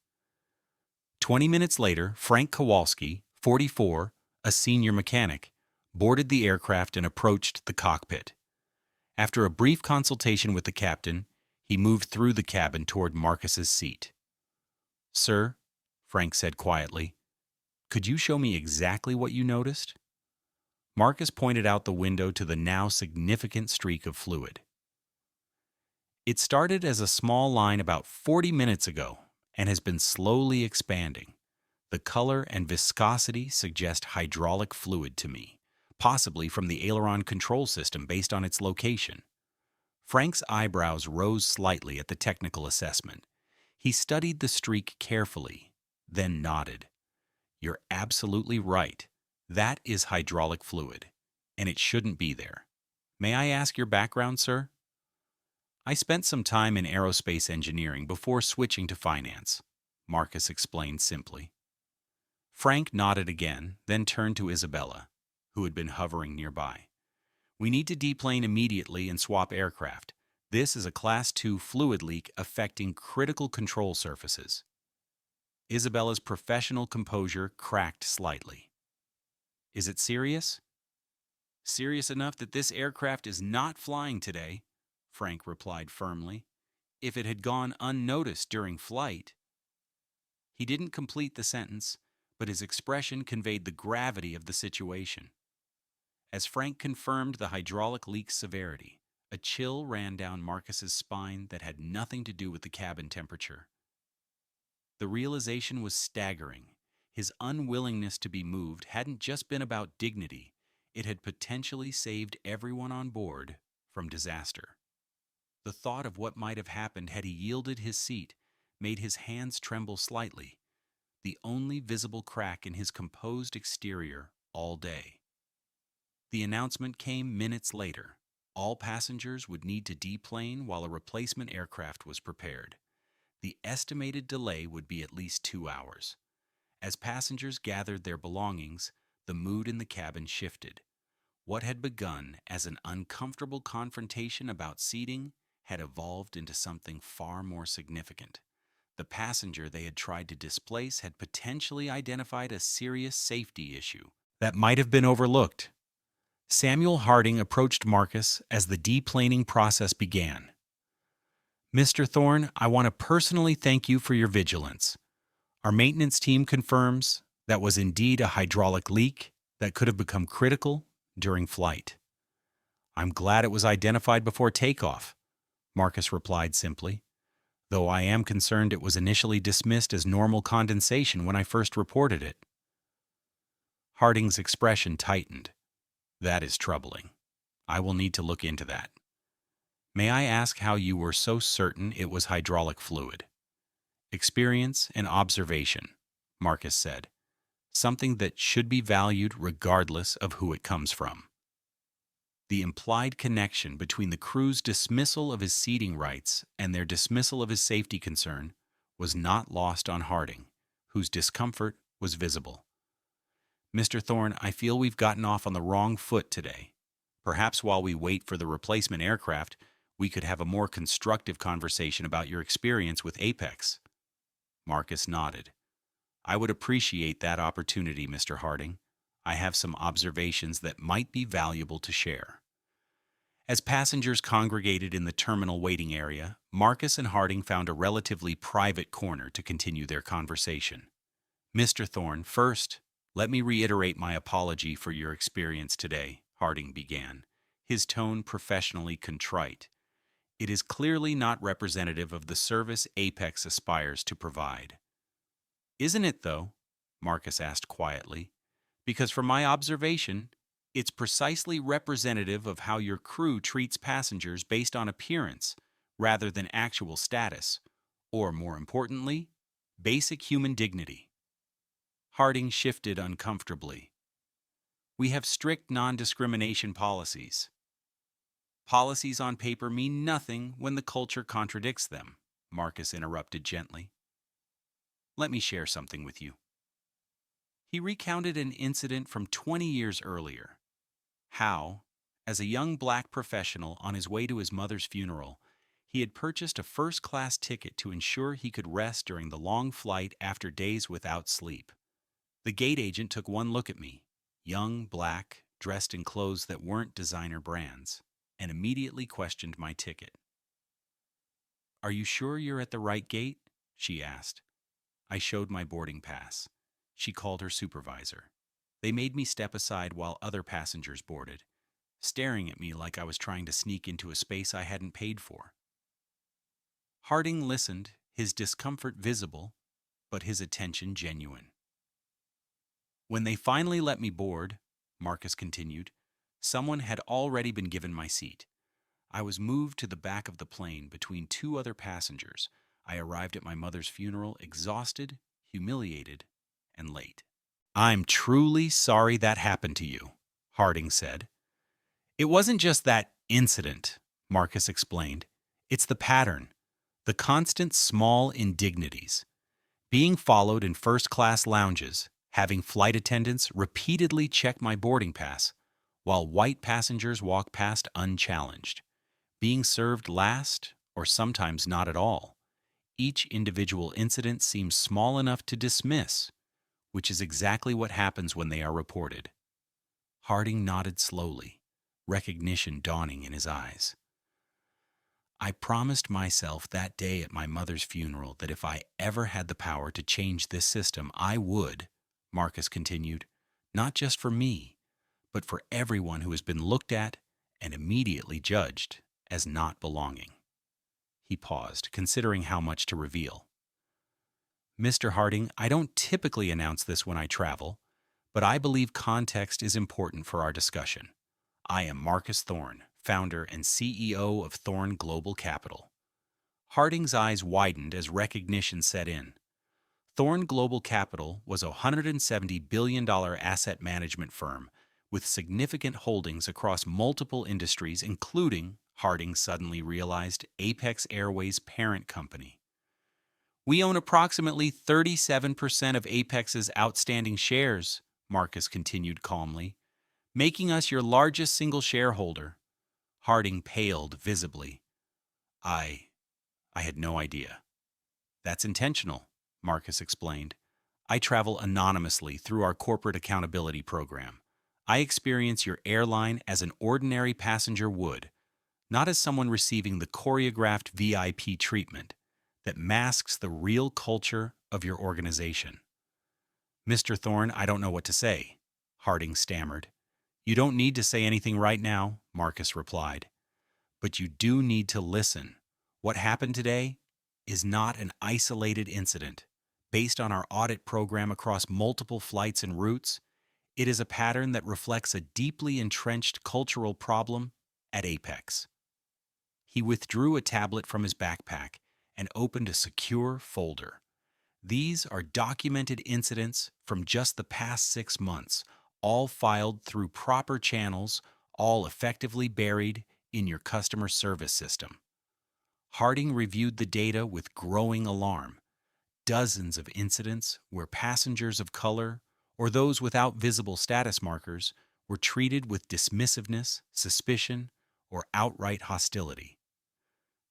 20 minutes later, Frank Kowalski, 44, a senior mechanic, boarded the aircraft and approached the cockpit. After a brief consultation with the captain, he moved through the cabin toward Marcus's seat. "Sir," Frank said quietly, "could you show me exactly what you noticed?" Marcus pointed out the window to the now significant streak of fluid. It started as a small line about 40 minutes ago and has been slowly expanding. The color and viscosity suggest hydraulic fluid to me, possibly from the aileron control system based on its location. Frank's eyebrows rose slightly at the technical assessment. He studied the streak carefully, then nodded. You're absolutely right. That is hydraulic fluid, and it shouldn't be there. May I ask your background, sir? I spent some time in aerospace engineering before switching to finance, Marcus explained simply. Frank nodded again, then turned to Isabella, who had been hovering nearby. We need to deplane immediately and swap aircraft. This is a Class 2 fluid leak affecting critical control surfaces. Isabella's professional composure cracked slightly. Is it serious? Serious enough that this aircraft is not flying today, Frank replied firmly. If it had gone unnoticed during flight. He didn't complete the sentence, but his expression conveyed the gravity of the situation. As Frank confirmed the hydraulic leak's severity, a chill ran down Marcus's spine that had nothing to do with the cabin temperature. The realization was staggering. His unwillingness to be moved hadn't just been about dignity, it had potentially saved everyone on board from disaster. The thought of what might have happened had he yielded his seat made his hands tremble slightly, the only visible crack in his composed exterior all day. The announcement came minutes later. All passengers would need to deplane while a replacement aircraft was prepared. The estimated delay would be at least 2 hours. As passengers gathered their belongings, the mood in the cabin shifted. What had begun as an uncomfortable confrontation about seating had evolved into something far more significant. The passenger they had tried to displace had potentially identified a serious safety issue that might have been overlooked. Samuel Harding approached Marcus as the deplaning process began. Mr. Thorne, I want to personally thank you for your vigilance. Our maintenance team confirms that was indeed a hydraulic leak that could have become critical during flight. I'm glad it was identified before takeoff, Marcus replied simply, though I am concerned it was initially dismissed as normal condensation when I first reported it. Harding's expression tightened. That is troubling. I will need to look into that. May I ask how you were so certain it was hydraulic fluid? Experience and observation, Marcus said. Something that should be valued regardless of who it comes from. The implied connection between the crew's dismissal of his seating rights and their dismissal of his safety concern was not lost on Harding, whose discomfort was visible. Mr. Thorne, I feel we've gotten off on the wrong foot today. Perhaps while we wait for the replacement aircraft, we could have a more constructive conversation about your experience with Apex. Marcus nodded. I would appreciate that opportunity, Mr. Harding. I have some observations that might be valuable to share. As passengers congregated in the terminal waiting area, Marcus and Harding found a relatively private corner to continue their conversation. Mr. Thorne, first, let me reiterate my apology for your experience today, Harding began, his tone professionally contrite. It is clearly not representative of the service Apex aspires to provide. Isn't it, though? Marcus asked quietly. Because from my observation, it's precisely representative of how your crew treats passengers based on appearance rather than actual status, or more importantly, basic human dignity. Harding shifted uncomfortably. We have strict non-discrimination policies. Policies on paper mean nothing when the culture contradicts them, Marcus interrupted gently. Let me share something with you. He recounted an incident from 20 years earlier. How, as a young black professional on his way to his mother's funeral, he had purchased a first-class ticket to ensure he could rest during the long flight after days without sleep. The gate agent took one look at me, young, black, dressed in clothes that weren't designer brands, and immediately questioned my ticket. Are you sure you're at the right gate? She asked. I showed my boarding pass. She called her supervisor. They made me step aside while other passengers boarded, staring at me like I was trying to sneak into a space I hadn't paid for. Harding listened, his discomfort visible, but his attention genuine. When they finally let me board, Marcus continued, someone had already been given my seat. I was moved to the back of the plane between two other passengers. I arrived at my mother's funeral exhausted, humiliated, and late. I'm truly sorry that happened to you, Harding said. It wasn't just that incident, Marcus explained. It's the pattern, the constant small indignities. Being followed in first-class lounges, having flight attendants repeatedly check my boarding pass, while white passengers walk past unchallenged. Being served last, or sometimes not at all. Each individual incident seems small enough to dismiss, which is exactly what happens when they are reported. Harding nodded slowly, recognition dawning in his eyes. I promised myself that day at my mother's funeral that if I ever had the power to change this system, I would, Marcus continued, not just for me, but for everyone who has been looked at and immediately judged as not belonging. He paused, considering how much to reveal. Mr. Harding, I don't typically announce this when I travel, but I believe context is important for our discussion. I am Marcus Thorne, founder and CEO of Thorne Global Capital. Harding's eyes widened as recognition set in. Thorne Global Capital was a $170 billion asset management firm with significant holdings across multiple industries, including, Harding suddenly realized, Apex Airways' parent company. We own approximately 37% of Apex's outstanding shares, Marcus continued calmly, making us your largest single shareholder. Harding paled visibly. I had no idea. That's intentional, Marcus explained. I travel anonymously through our corporate accountability program. I experience your airline as an ordinary passenger would, not as someone receiving the choreographed VIP treatment that masks the real culture of your organization. Mr. Thorne, I don't know what to say, Harding stammered. You don't need to say anything right now, Marcus replied. But you do need to listen. What happened today is not an isolated incident. Based on our audit program across multiple flights and routes, it is a pattern that reflects a deeply entrenched cultural problem at Apex. He withdrew a tablet from his backpack and opened a secure folder. These are documented incidents from just the past 6 months, all filed through proper channels, all effectively buried in your customer service system. Harding reviewed the data with growing alarm. Dozens of incidents where passengers of color, or those without visible status markers, were treated with dismissiveness, suspicion, or outright hostility.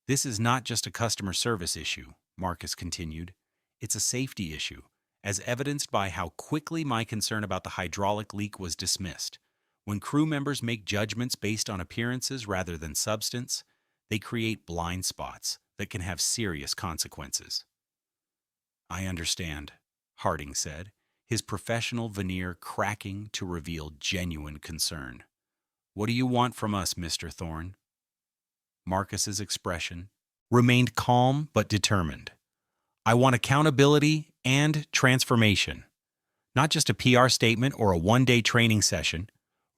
This is not just a customer service issue, Marcus continued. It's a safety issue, as evidenced by how quickly my concern about the hydraulic leak was dismissed. When crew members make judgments based on appearances rather than substance, they create blind spots that can have serious consequences. I understand, Harding said, his professional veneer cracking to reveal genuine concern. What do you want from us, Mr. Thorne? Marcus's expression remained calm but determined. I want accountability and transformation. Not just a PR statement or a one-day training session.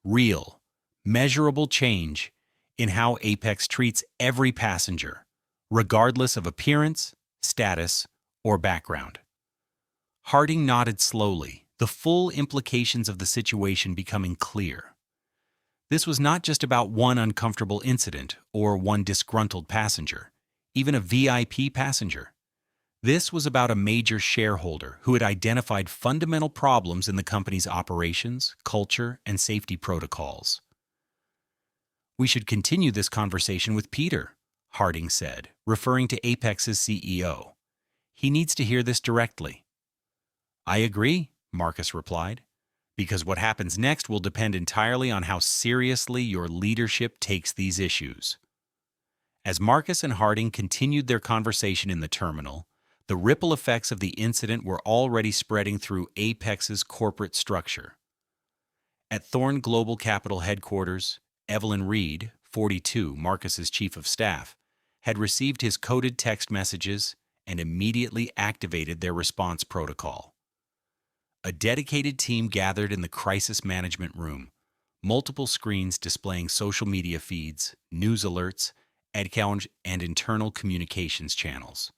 Real, measurable change in how Apex treats every passenger, regardless of appearance, status, or background. Harding nodded slowly, the full implications of the situation becoming clear. This was not just about one uncomfortable incident or one disgruntled passenger, even a VIP passenger. This was about a major shareholder who had identified fundamental problems in the company's operations, culture, and safety protocols. We should continue this conversation with Peter, Harding said, referring to Apex's CEO. He needs to hear this directly. I agree, Marcus replied, because what happens next will depend entirely on how seriously your leadership takes these issues. As Marcus and Harding continued their conversation in the terminal, the ripple effects of the incident were already spreading through Apex's corporate structure. At Thorn Global Capital headquarters, Evelyn Reed, 42, Marcus's chief of staff, had received his coded text messages and immediately activated their response protocol. A dedicated team gathered in the crisis management room, multiple screens displaying social media feeds, news alerts, headcount, and internal communications channels.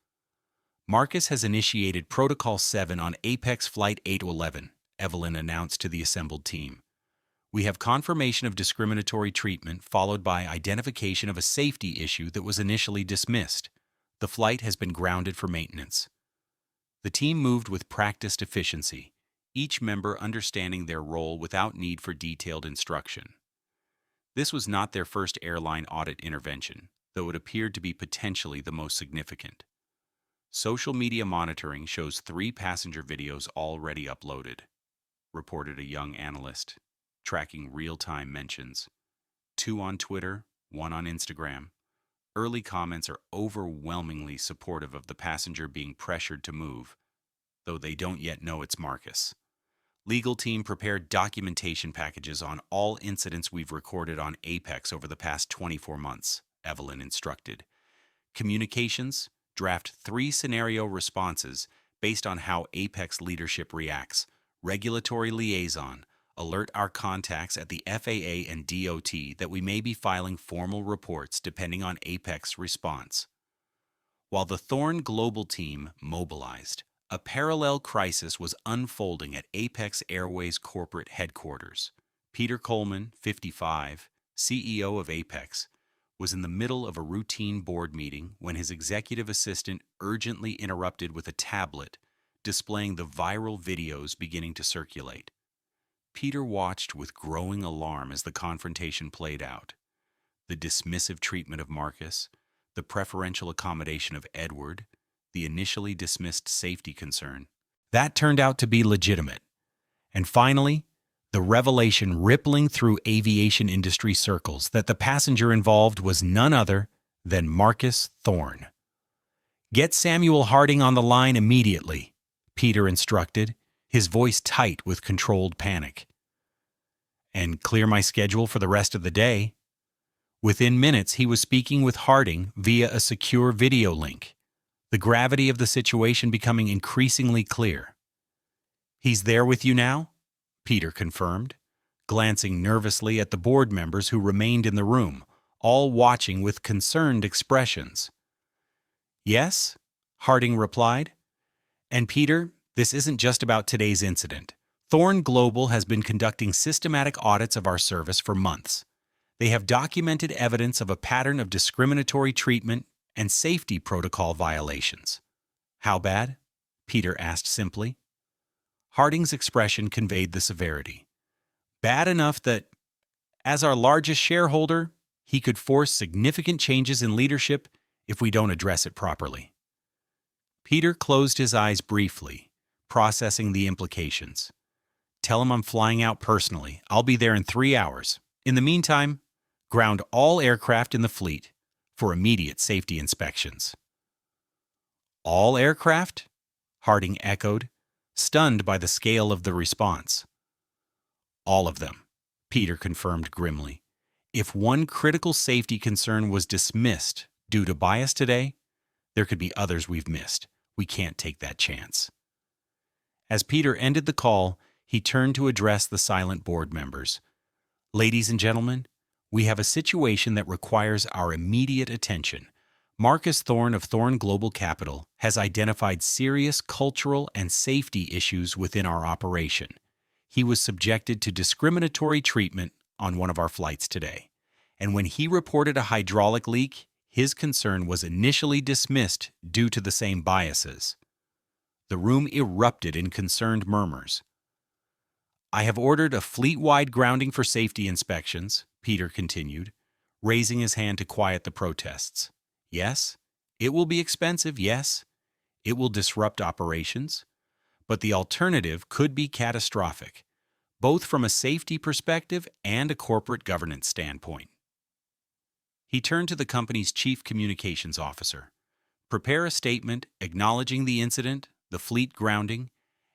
Marcus has initiated Protocol 7 on Apex Flight 811, Evelyn announced to the assembled team. We have confirmation of discriminatory treatment followed by identification of a safety issue that was initially dismissed. The flight has been grounded for maintenance. The team moved with practiced efficiency, each member understanding their role without need for detailed instruction. This was not their first airline audit intervention, though it appeared to be potentially the most significant. Social media monitoring shows 3 passenger videos already uploaded, reported a young analyst, tracking real-time mentions. 2 on Twitter, 1 on Instagram. Early comments are overwhelmingly supportive of the passenger being pressured to move, though they don't yet know it's Marcus. Legal team prepared documentation packages on all incidents we've recorded on Apex over the past 24 months, Evelyn instructed. Communications, draft 3 scenario responses based on how Apex leadership reacts. Regulatory liaison, alert our contacts at the FAA and DOT that we may be filing formal reports depending on Apex response. While the Thorn Global team mobilized, a parallel crisis was unfolding at Apex Airways corporate headquarters. Peter Coleman, 55, CEO of Apex, was in the middle of a routine board meeting when his executive assistant urgently interrupted with a tablet displaying the viral videos beginning to circulate. Peter watched with growing alarm as the confrontation played out. The dismissive treatment of Marcus, the preferential accommodation of Edward, the initially dismissed safety concern. That turned out to be legitimate. And finally, the revelation rippling through aviation industry circles that the passenger involved was none other than Marcus Thorn. "Get Samuel Harding on the line immediately," Peter instructed, his voice tight with controlled panic. "And clear my schedule for the rest of the day." Within minutes, he was speaking with Harding via a secure video link, the gravity of the situation becoming increasingly clear. "He's there with you now?" Peter confirmed, glancing nervously at the board members who remained in the room, all watching with concerned expressions. "Yes," Harding replied. "And Peter, this isn't just about today's incident. Thorn Global has been conducting systematic audits of our service for months. They have documented evidence of a pattern of discriminatory treatment and safety protocol violations." "How bad?" Peter asked simply. Harding's expression conveyed the severity. "Bad enough that, as our largest shareholder, he could force significant changes in leadership if we don't address it properly." Peter closed his eyes briefly, processing the implications. "Tell him I'm flying out personally. I'll be there in 3 hours. In the meantime, ground all aircraft in the fleet for immediate safety inspections." "All aircraft?" Harding echoed, stunned by the scale of the response. "All of them," Peter confirmed grimly. "If one critical safety concern was dismissed due to bias today, there could be others we've missed. We can't take that chance." As Peter ended the call, he turned to address the silent board members. "Ladies and gentlemen, we have a situation that requires our immediate attention. Marcus Thorn of Thorn Global Capital has identified serious cultural and safety issues within our operation. He was subjected to discriminatory treatment on one of our flights today, and when he reported a hydraulic leak, his concern was initially dismissed due to the same biases." The room erupted in concerned murmurs. "I have ordered a fleet-wide grounding for safety inspections," Peter continued, raising his hand to quiet the protests. "Yes, it will be expensive, yes. It will disrupt operations. But the alternative could be catastrophic, both from a safety perspective and a corporate governance standpoint." He turned to the company's chief communications officer. "Prepare a statement acknowledging the incident, the fleet grounding,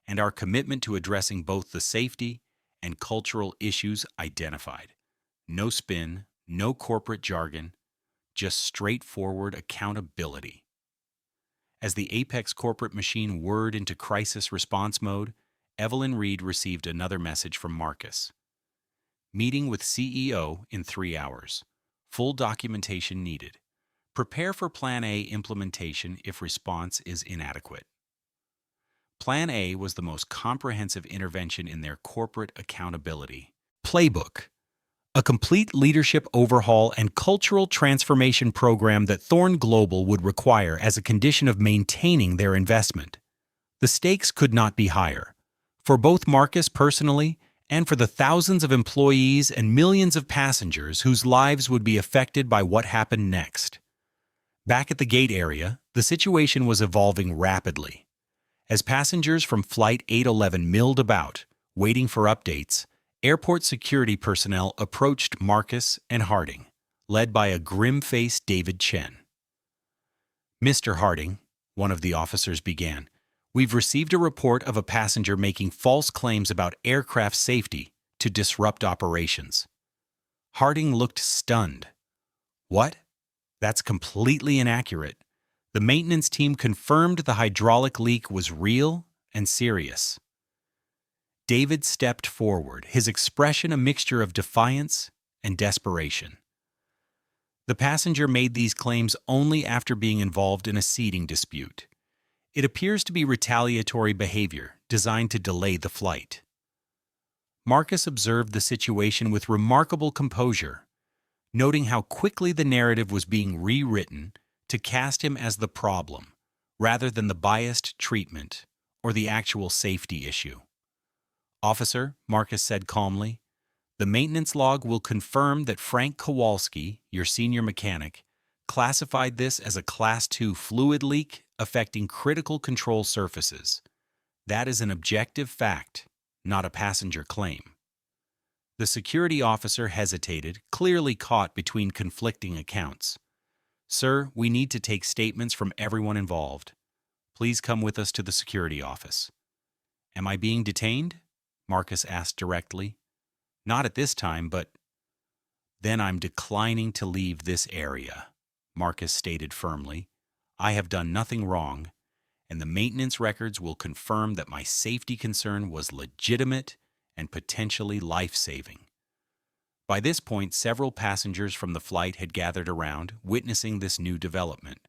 and our commitment to addressing both the safety and cultural issues identified. No spin, no corporate jargon, just straightforward accountability. As the Apex corporate machine whirred into crisis response mode, Evelyn Reed received another message from Marcus. Meeting with CEO in 3 hours. Full documentation needed. Prepare for Plan A implementation if response is inadequate. Plan A was the most comprehensive intervention in their corporate accountability playbook, a complete leadership overhaul and cultural transformation program that Thorne Global would require as a condition of maintaining their investment. The stakes could not be higher, for both Marcus personally and for the thousands of employees and millions of passengers whose lives would be affected by what happened next. Back at the gate area, the situation was evolving rapidly. As passengers from Flight 811 milled about, waiting for updates, airport security personnel approached Marcus and Harding, led by a grim-faced David Chen. "Mr. Harding," one of the officers began, "we've received a report of a passenger making false claims about aircraft safety to disrupt operations." Harding looked stunned. "What? That's completely inaccurate. The maintenance team confirmed the hydraulic leak was real and serious." David stepped forward, his expression a mixture of defiance and desperation. The passenger made these claims only after being involved in a seating dispute. It appears to be retaliatory behavior designed to delay the flight. Marcus observed the situation with remarkable composure, noting how quickly the narrative was being rewritten to cast him as the problem, rather than the biased treatment or the actual safety issue. "Officer," Marcus said calmly, "the maintenance log will confirm that Frank Kowalski, your senior mechanic, classified this as a Class 2 fluid leak affecting critical control surfaces. That is an objective fact, not a passenger claim." The security officer hesitated, clearly caught between conflicting accounts. "Sir, we need to take statements from everyone involved. Please come with us to the security office." "Am I being detained?" Marcus asked directly. "Not at this time, but—" "Then I'm declining to leave this area," Marcus stated firmly. "I have done nothing wrong, and the maintenance records will confirm that my safety concern was legitimate and potentially life-saving." By this point, several passengers from the flight had gathered around, witnessing this new development.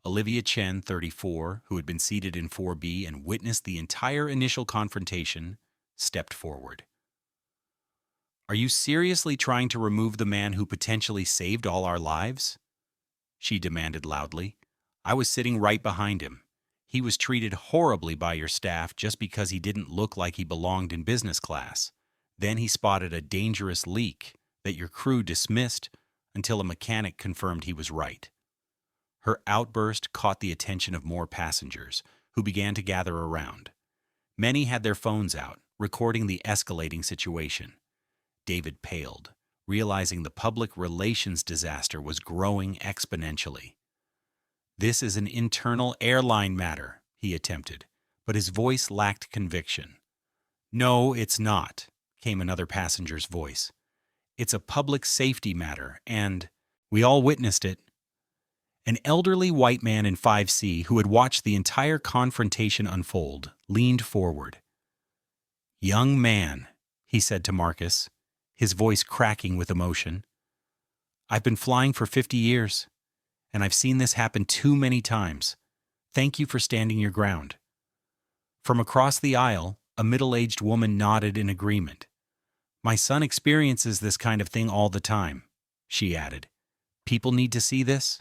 Olivia Chen, 34, who had been seated in 4B and witnessed the entire initial confrontation, stepped forward. "Are you seriously trying to remove the man who potentially saved all our lives?" she demanded loudly. "I was sitting right behind him. He was treated horribly by your staff just because he didn't look like he belonged in business class. Then he spotted a dangerous leak that your crew dismissed until a mechanic confirmed he was right." Her outburst caught the attention of more passengers, who began to gather around. Many had their phones out, recording the escalating situation. David paled, realizing the public relations disaster was growing exponentially. "This is an internal airline matter," he attempted, but his voice lacked conviction. "No, it's not," came another passenger's voice. "It's a public safety matter, and we all witnessed it." An elderly white man in 5C who had watched the entire confrontation unfold leaned forward. "Young man," he said to Marcus, his voice cracking with emotion, "I've been flying for 50 years, and I've seen this happen too many times. Thank you for standing your ground." From across the aisle, a middle-aged woman nodded in agreement. "My son experiences this kind of thing all the time," she added. "People need to see this."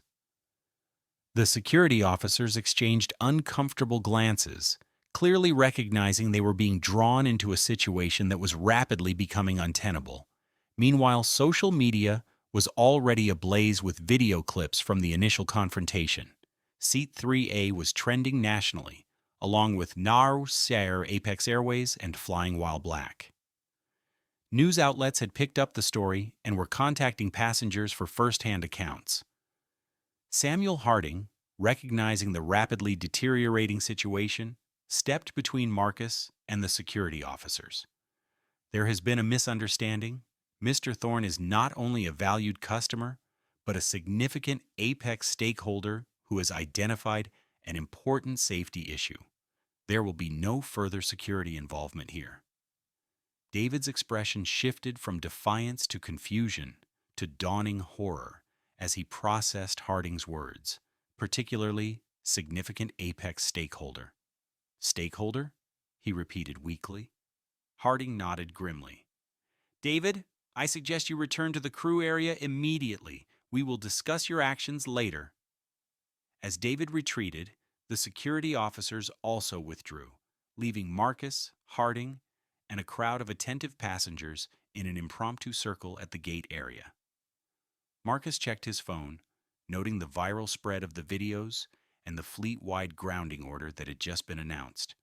The security officers exchanged uncomfortable glances, clearly recognizing they were being drawn into a situation that was rapidly becoming untenable. Meanwhile, social media was already ablaze with video clips from the initial confrontation. Seat 3A was trending nationally, along with Nar Sair Apex Airways and Flying While Black. News outlets had picked up the story and were contacting passengers for first-hand accounts. Samuel Harding, recognizing the rapidly deteriorating situation, stepped between Marcus and the security officers. There has been a misunderstanding. Mr. Thorne is not only a valued customer, but a significant Apex stakeholder who has identified an important safety issue. There will be no further security involvement here. David's expression shifted from defiance to confusion to dawning horror as he processed Harding's words, particularly significant Apex stakeholder. Stakeholder? He repeated weakly. Harding nodded grimly. David, I suggest you return to the crew area immediately. We will discuss your actions later. As David retreated, the security officers also withdrew, leaving Marcus, Harding, and a crowd of attentive passengers in an impromptu circle at the gate area. Marcus checked his phone, noting the viral spread of the videos and the fleet-wide grounding order that had just been announced.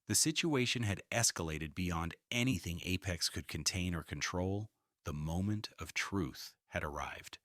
The situation had escalated beyond anything Apex could contain or control. The moment of truth had arrived.